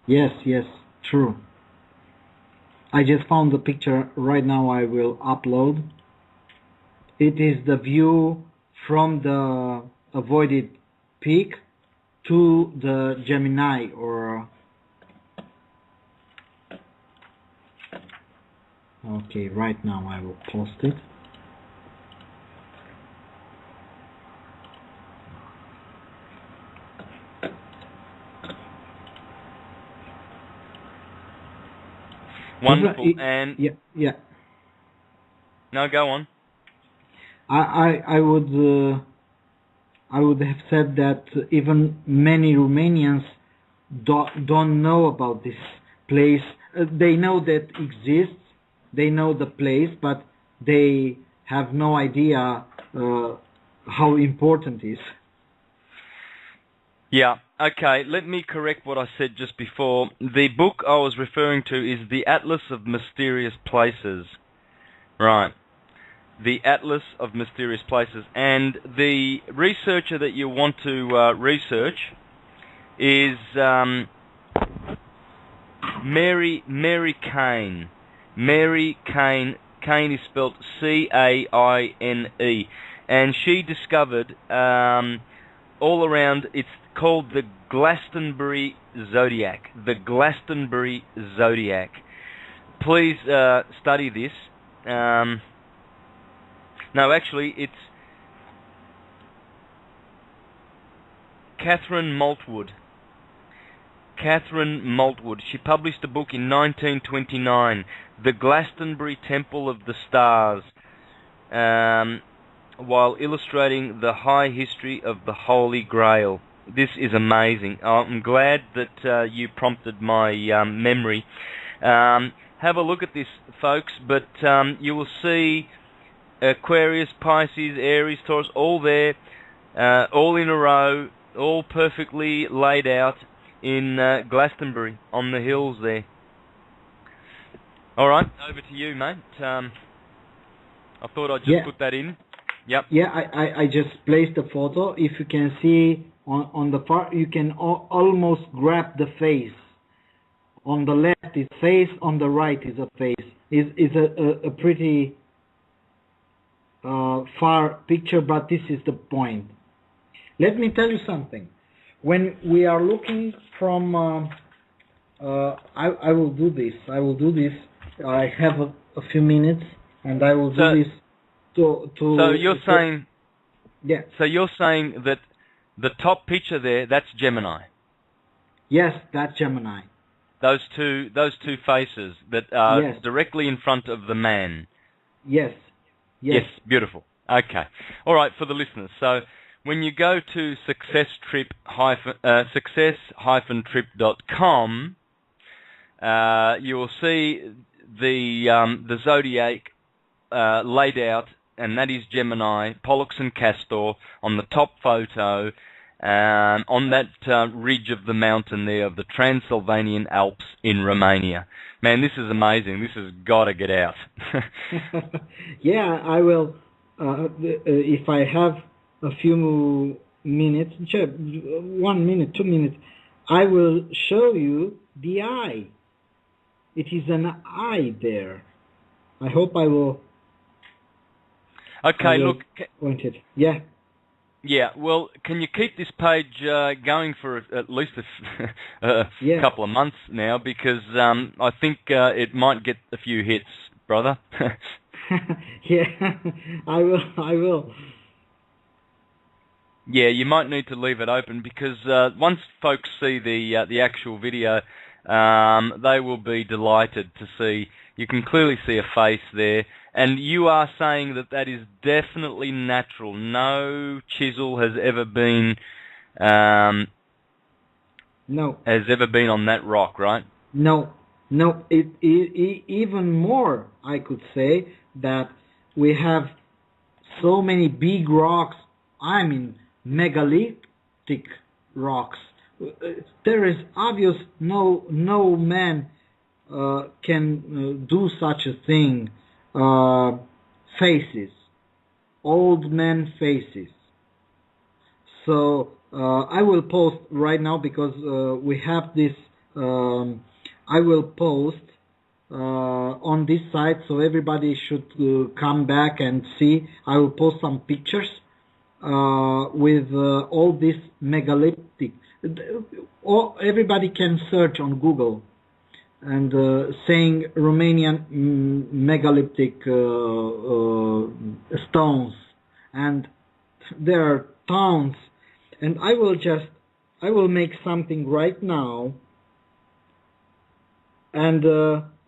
Yes, true. I just found the picture right now. I will upload. It is the view from the avoided peak to the Gemini, or okay, right now I will post it. Wonderful. And yeah. No, go on. I would have said that even many Romanians don't know about this place. They know that it exists, they know the place, but they have no idea how important it is. Yeah, okay, let me correct what I said just before. The book I was referring to is The Atlas of Mysterious Places. Right. The Atlas of Mysterious Places. And the researcher that you want to research is Mary Cain. Mary Cain. Cain is spelled C-A-I-N-E. And she discovered all around, it's called the Glastonbury Zodiac. The Glastonbury Zodiac. Please study this. No, actually, it's Catherine Maltwood. Catherine Maltwood. She published a book in 1929, The Glastonbury Temple of the Stars, while illustrating the high history of the Holy Grail. This is amazing. I'm glad that you prompted my memory. Have a look at this, folks, but you will see Aquarius, Pisces, Aries, Taurus, all there, all in a row, all perfectly laid out in Glastonbury, on the hills there. All right, over to you, mate. I thought I'd just put that in. Yep. Yeah, I just placed the photo. If you can see on the far, you can almost grab the face. On the left is face, on the right is a face. Is a pretty far picture, but this is the point. Let me tell you something. When we are looking from, I will do this. I have a few minutes, and I will do this. So you're saying, yeah. So you're saying that the top picture there, that's Gemini. Yes, that's Gemini. Those two faces that are directly in front of the man. Yes. Yes, beautiful. Okay. All right, for the listeners. So when you go to success-trip.com, you will see the zodiac laid out, and that is Gemini, Pollux and Castor on the top photo, on that ridge of the mountain there of the Transylvanian Alps in Romania. Man, this is amazing. This has got to get out. Yeah, I will. If I have a few minutes, 1 minute, 2 minutes, I will show you the eye. It is an eye there. I hope I will. I Okay, will look, point it. Yeah. yeah, well, can you keep this page going for at least a Yeah. couple of months now? Because I think it might get a few hits, brother. Yeah. I will. Yeah, you might need to leave it open because once folks see the actual video, they will be delighted to see. You can clearly see a face there, and you are saying that that is definitely natural. No chisel has ever been No. on that rock, right? No. No. Even more, I could say that we have so many big rocks. I mean, megalithic rocks. There is obvious no man can do such a thing. Faces, old man faces. So I will post right now because we have this. I will post on this site, so everybody should come back and see. I will post some pictures with all this megalithic. Everybody can search on Google and saying Romanian megalithic stones, and there are towns. And I will make something right now, and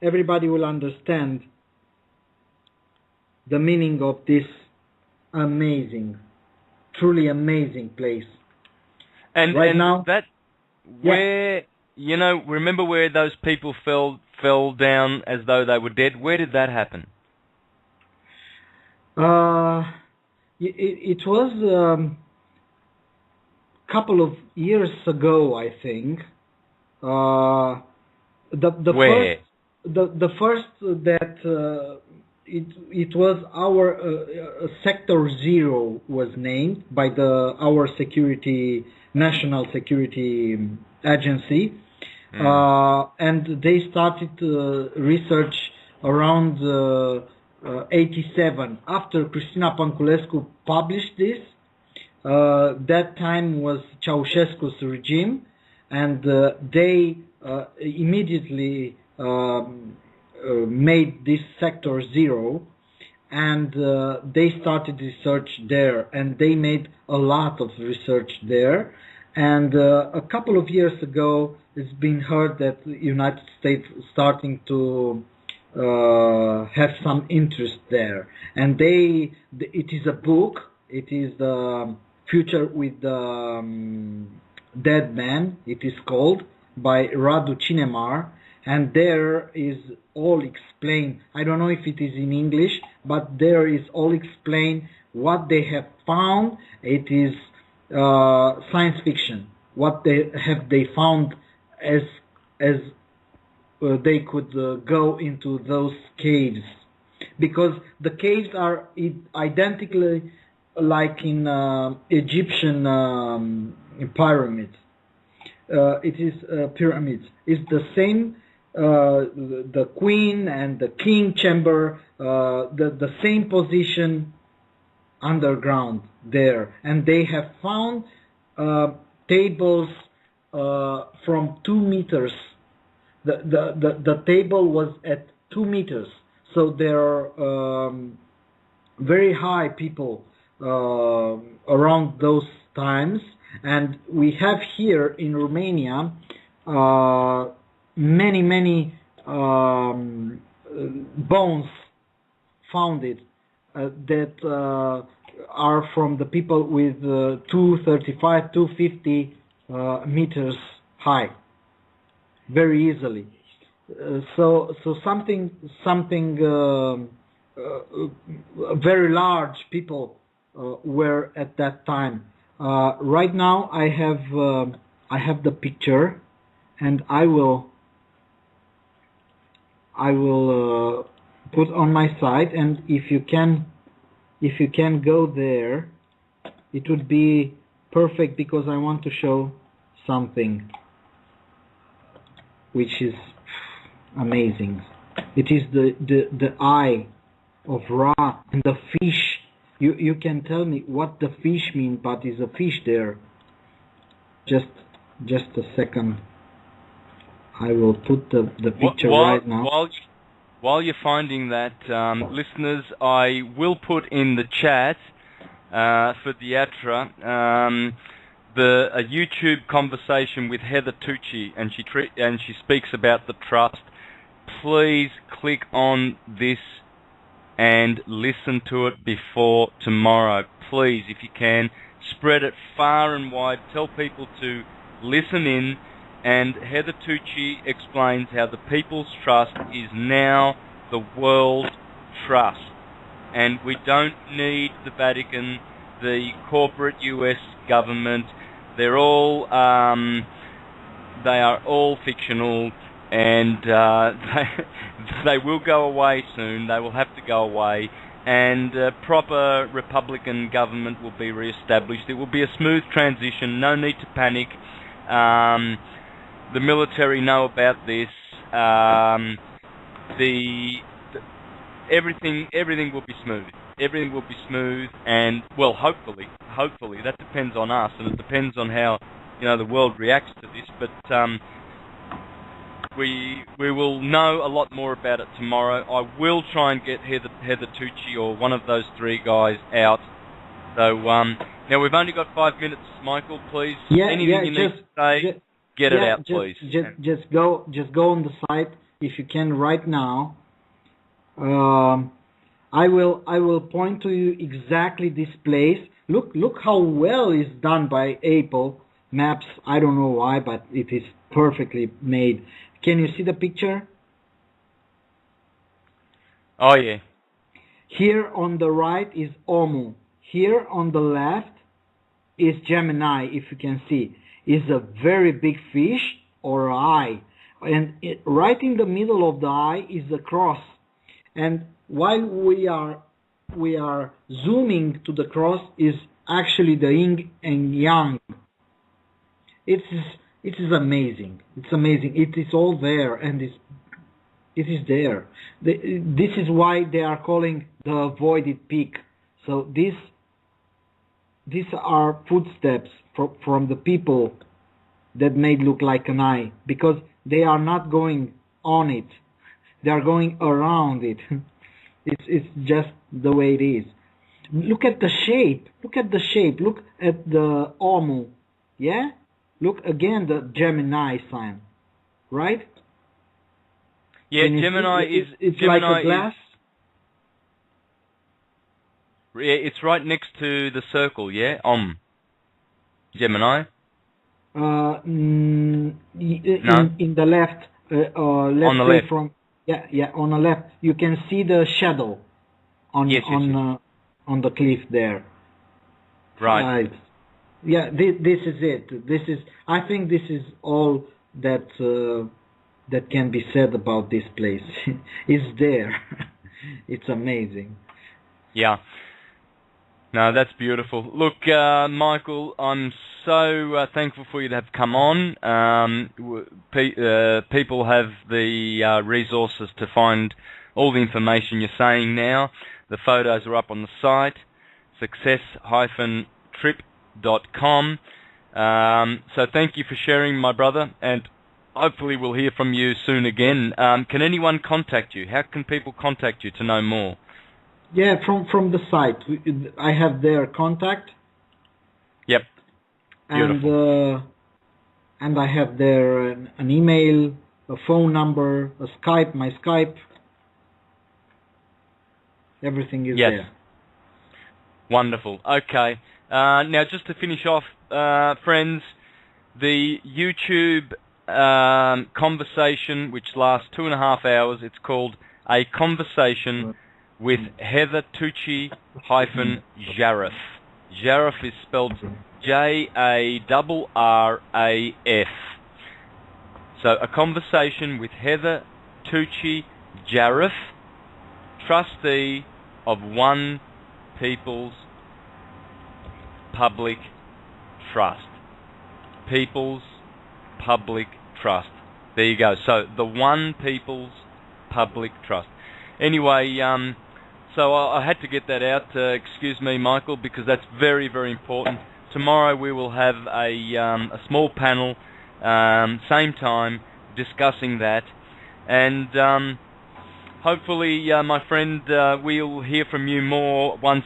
everybody will understand the meaning of this amazing, truly amazing place. And Right now, that where remember where those people fell down as though they were dead? Where did that happen? it was couple of years ago, I think. Where? The first that it was our Sector Zero was named by our national security agency, and they started research around 87 after Cristina Panculescu published this. That time was Ceausescu's regime, and they immediately made this Sector Zero, and they started research there, and they made a lot of research there. And a couple of years ago, it's been heard that the United States is starting to have some interest there, and it is a book. It is the Future with the Dead Man, it is called, by Radu Cinemar, and there is all explained. I don't know if it is in English, but there is all explained what they have found. It is science fiction. What they found as they could go into those caves, because the caves are identically like in Egyptian pyramids. It is pyramids. It's the same. The queen and the king chamber, the same position underground there, and they have found tables from 2 meters. The table was at 2 meters, so there are very high people around those times. And we have here in Romania many bones founded that are from the people with 235, 250 meters high, very easily. So something very large people were at that time. Right now I have the picture, and I will put on my site, and if you can go there, it would be perfect, because I want to show something which is amazing. It is the eye of Ra and the fish You can tell me what the fish mean, but is a fish there? Just a second. I will put the picture right now. While you're finding that, listeners, I will put in the chat for Diatra a YouTube conversation with Heather Tucci, and she speaks about the trust. Please click on this and listen to it before tomorrow. Please, if you can, spread it far and wide. Tell people to listen in. And Heather Tucci explains how the People's Trust is now the World Trust. And we don't need the Vatican, the corporate US government. They're all, they are all fictional, and they will go away soon. They will have to go away. And proper Republican government will be re-established. It will be a smooth transition. No need to panic. The military know about this. Everything will be smooth. Everything will be smooth, and well, hopefully, that depends on us, and it depends on how the world reacts to this. But we will know a lot more about it tomorrow. I will try and get Heather Tucci or one of those three guys out. So now we've only got 5 minutes, Michael. Please, anything you need to say. Get it out, please. Just go on the site if you can right now. I will point to you exactly this place. Look how well it's done by Apple Maps. I don't know why, but it is perfectly made. Can you see the picture? Oh yeah. Here on the right is Omu. Here on the left is Gemini, if you can see. Is a very big fish or eye, and right in the middle of the eye is the cross. And while we are zooming to the cross, is actually the yin and yang. It is amazing. It's amazing. It is all there, and it is there. This is why they are calling the avoided peak. So these are footsteps from the people that made look like an eye, because they are not going on it. They are going around it. It's just the way it is. Look at the shape. Look at the shape. Look at the Omu. Yeah? Look again, the Gemini sign. Right? Yeah, Gemini is... It's Gemini like a glass. Yeah, it's right next to the circle, yeah? Gemini? In the left. On the left. On the left. You can see the shadow on the cliff there. Right. Yeah, this is it. I think this is all that can be said about this place. It's there. It's amazing. Yeah. No, that's beautiful. Look, Michael, I'm so thankful for you to have come on. People have the resources to find all the information you're saying now. The photos are up on the site, success-trip.com. So thank you for sharing, my brother, and hopefully we'll hear from you soon again. Can anyone contact you? How can people contact you to know more? Yeah, from the site. I have their contact. Yep. Beautiful. And I have their an email, a phone number, a Skype, my Skype. Everything is there. Wonderful. Okay. Now, just to finish off, friends, the YouTube conversation, which lasts 2.5 hours, it's called A Conversation with Heather Tucci-Jarraf. Jarraf is spelled Jarraf. So, A Conversation with Heather Tucci-Jarraf, trustee of One People's Public Trust. People's Public Trust. There you go. So, the One People's Public Trust. Anyway, So I had to get that out. Excuse me, Michael, because that's very, very important. Tomorrow we will have a small panel, same time, discussing that. And hopefully, my friend, we'll hear from you more once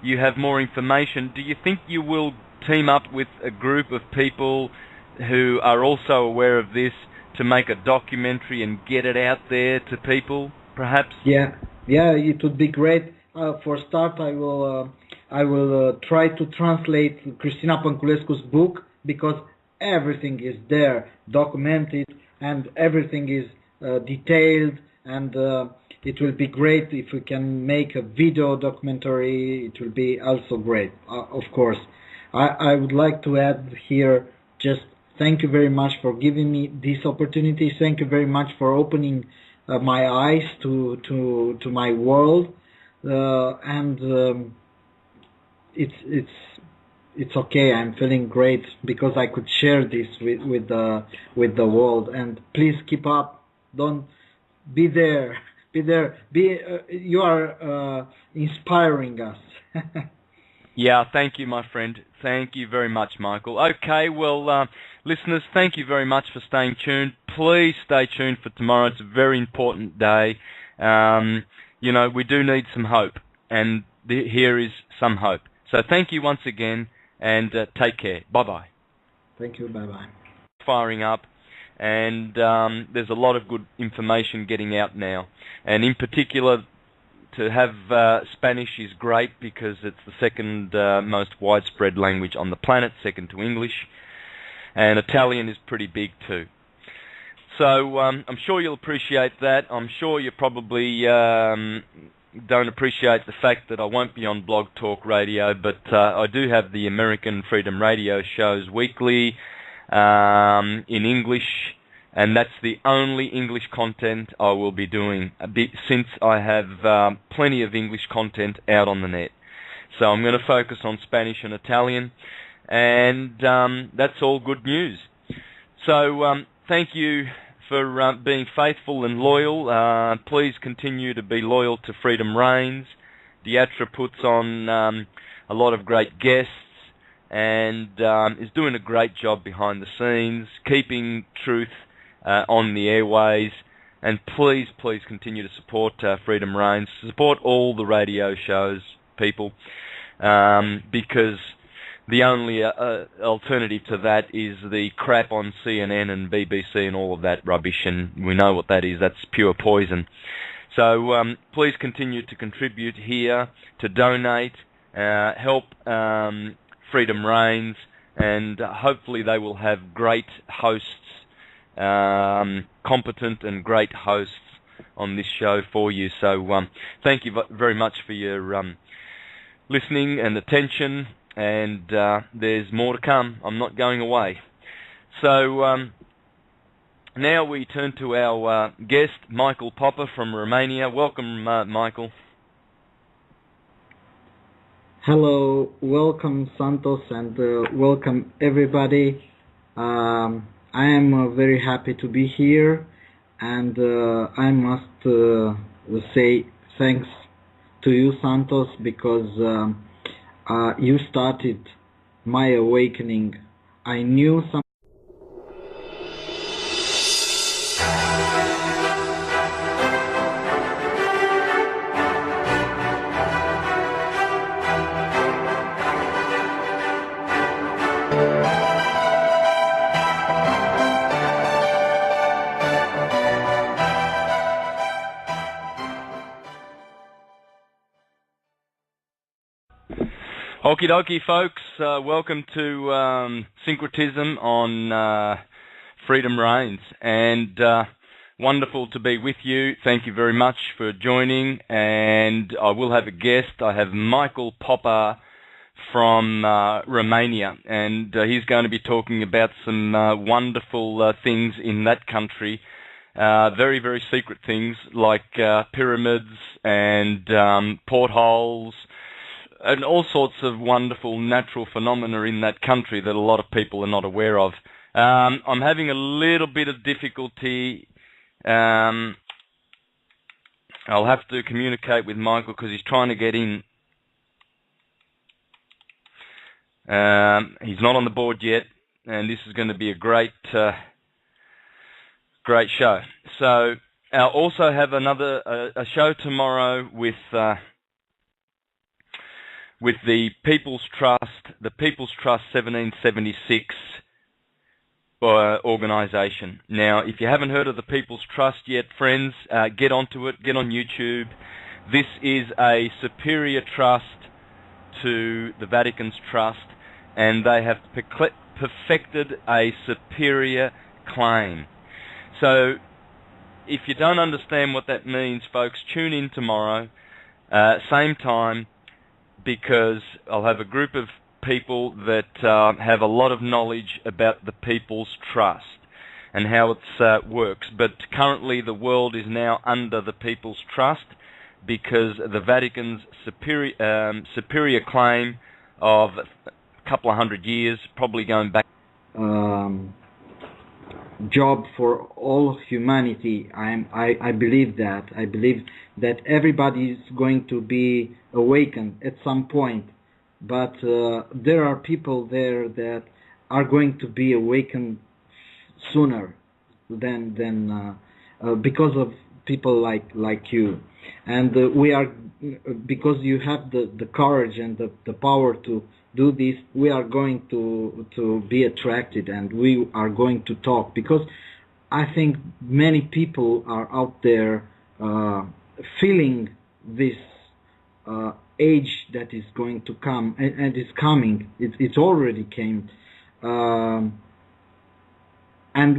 you have more information. Do you think you will team up with a group of people who are also aware of this to make a documentary and get it out there to people, perhaps? Yeah, it would be great. For start, I will try to translate Cristina Panculescu's book, because everything is there, documented, and everything is detailed, and it will be great if we can make a video documentary. It will be also great, of course. I would like to add here, just thank you very much for giving me this opportunity. Thank you very much for opening my eyes to my world, and it's okay. I'm feeling great because I could share this with the world. And please keep up. Don't be there. You are inspiring us. Yeah, thank you, my friend. Thank you very much, Michael. Okay, well, listeners, thank you very much for staying tuned. Please stay tuned for tomorrow. It's a very important day. We do need some hope, and here is some hope. So thank you once again, and take care. Bye-bye. Thank you. Bye-bye. Firing up, and there's a lot of good information getting out now. And in particular, to have Spanish is great because it's the second most widespread language on the planet, second to English. And Italian is pretty big too. So I'm sure you'll appreciate that. I'm sure you probably don't appreciate the fact that I won't be on Blog Talk Radio, but I do have the American Freedom Radio shows weekly in English, and that's the only English content I will be doing, since I have plenty of English content out on the net. So I'm going to focus on Spanish and Italian, and that's all good news. So thank you for being faithful and loyal. Please continue to be loyal to Freedom Reigns. Diatra puts on a lot of great guests, and is doing a great job behind the scenes, keeping truth on the airways. And please continue to support Freedom Reigns. Support all the radio shows, people, because the only alternative to that is the crap on CNN and BBC and all of that rubbish, and we know what that is. That's pure poison. So please continue to contribute here, to donate, help Freedom Reigns, and hopefully they will have great hosts, competent and great hosts on this show for you. So thank you very much for your listening and attention, and there's more to come. I'm not going away. So now we turn to our guest, Michael Popper from Romania. Welcome, Michael. Hello, welcome Santos, and welcome everybody. I am very happy to be here, and I must say thanks to you, Santos, because you started my awakening. I knew some. Okie dokie, folks. Welcome to Syncretism on Freedom Reigns, and wonderful to be with you. Thank you very much for joining, and I will have a guest. I have Michael Popper from Romania, and he's going to be talking about some wonderful things in that country, very, very secret things like pyramids and portholes, and all sorts of wonderful natural phenomena in that country that a lot of people are not aware of. I'm having a little bit of difficulty I'll have to communicate with Michael because he's trying to get in. He's not on the board yet, and this is going to be a great show. So I'll also have a show tomorrow with the People's Trust, 1776 organisation. Now, if you haven't heard of the People's Trust yet, friends, get onto it. Get on YouTube. This is a superior trust to the Vatican's trust, and they have perfected a superior claim. So, if you don't understand what that means, folks, tune in tomorrow, same time, because I'll have a group of people that have a lot of knowledge about the People's Trust and how it works. But currently the world is now under the People's Trust because the Vatican's superior claim of a couple of hundred years, probably going back. Job for all humanity. I believe that. I believe that everybody is going to be awakened at some point, but there are people there that are going to be awakened sooner than because of people like you, and we are, because you have the courage and the power to do this. We are going to be attracted, and we are going to talk, because I think many people are out there feeling this age that is going to come, and is coming. It already came, and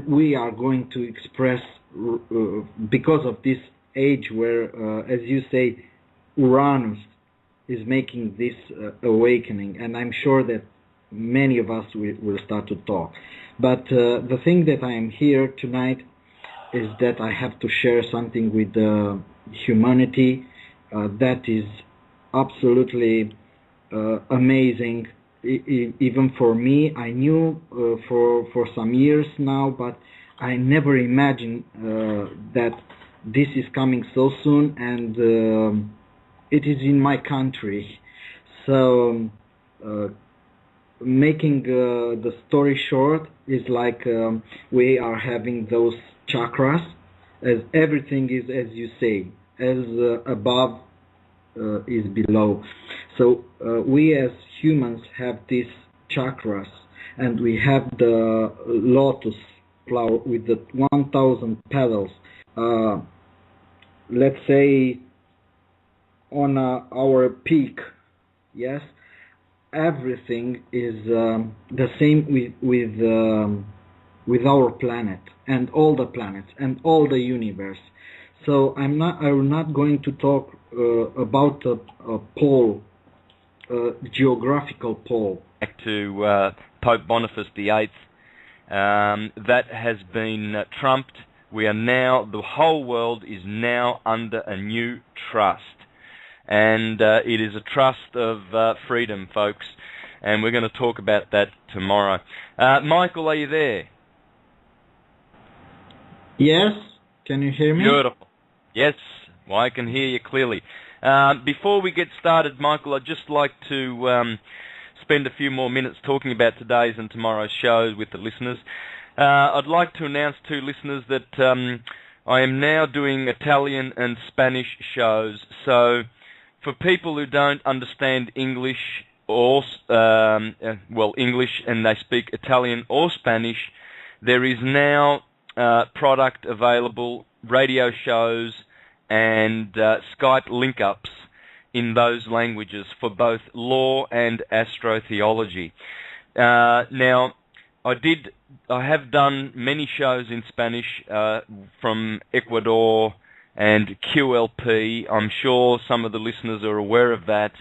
we are going to express because of this age where, as you say, Uranus is making this awakening, and I'm sure that many of us will start to talk. But the thing that I am here tonight is that I have to share something with humanity that is absolutely amazing, even for me. I knew for some years now, but I never imagined that this is coming so soon, and it is in my country. So making the story short is like we are having those chakras, as everything is, as you say, as above is below. So we as humans have these chakras, and we have the lotus flower with the 1,000 petals. Let's say on our peak, yes, everything is the same with our planet and all the planets and all the universe. So I'm not going to talk about a pole, geographical pole. Back to Pope Boniface VIII, that has been trumped. We are now, the whole world is now under a new trust. And it is a trust of freedom, folks. And we're going to talk about that tomorrow. Michael, are you there? Yes. Can you hear me? Beautiful. Yes, well, I can hear you clearly. Before we get started, Michael, I'd just like to spend a few more minutes talking about today's and tomorrow's shows with the listeners. I'd like to announce to listeners that I am now doing Italian and Spanish shows. So for people who don't understand English or English and they speak Italian or Spanish, there is now product available, radio shows and Skype link-ups in those languages for both law and astrotheology. Now, I have done many shows in Spanish from Ecuador and QLP. I'm sure some of the listeners are aware of that.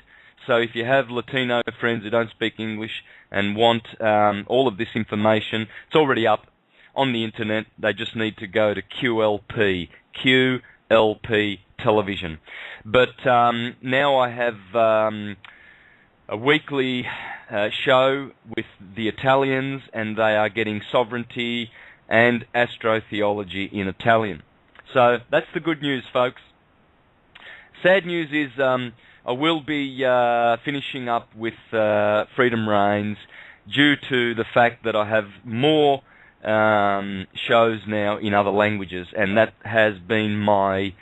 So if you have Latino friends who don't speak English and want all of this information, it's already up on the internet. They just need to go to QLP television. But now I have a weekly show with the Italians, and they are getting sovereignty and astrotheology in Italian. So that's the good news, folks. sad news is I will be finishing up with Freedom Reigns due to the fact that I have more shows now in other languages, and that has been my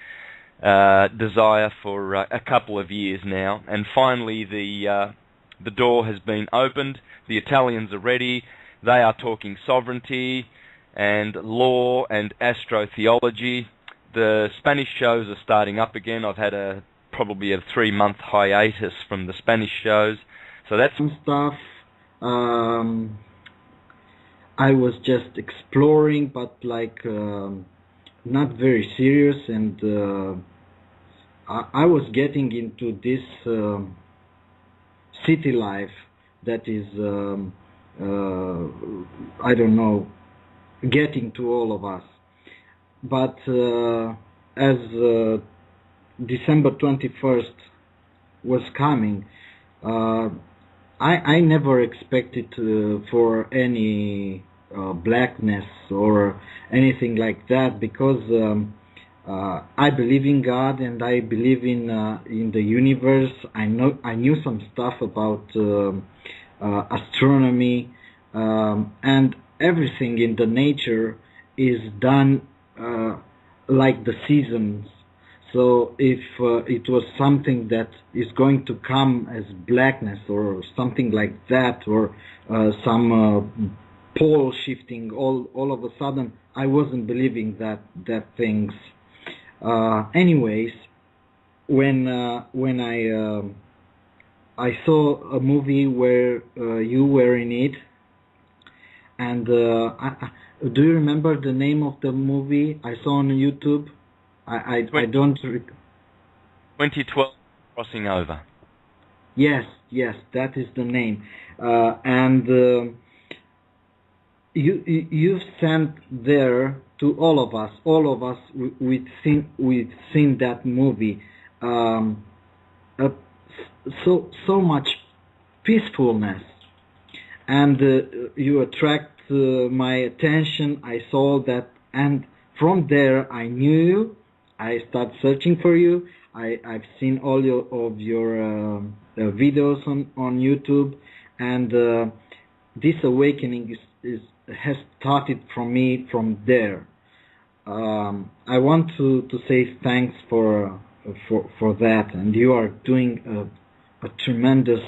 desire for a couple of years now. And finally, the door has been opened. The Italians are ready. They are talking sovereignty and law and astrotheology. The Spanish shows are starting up again. I've had probably a 3-month hiatus from the Spanish shows. So that's some stuff. I was just exploring, but like not very serious, and I was getting into this city life that is, I don't know, getting to all of us. But as December 21st was coming, I never expected for any blackness or anything like that, because I believe in God and I believe in the universe. I knew some stuff about astronomy, and everything in the nature is done like the seasons. So if it was something that is going to come as blackness or something like that, or some pole shifting all of a sudden, I wasn't believing that things. Anyways, when I saw a movie where you were in it, and do you remember the name of the movie I saw on YouTube? I don't. 2012 Crossing Over. Yes, that is the name. And you sent there to all of us. We've seen that movie. So much peacefulness, and you attract my attention. I saw that, and from there I knew you. I started searching for you. I've seen all of your videos on YouTube, and this awakening has started from me from there. I want to say thanks for that, and you are doing a tremendous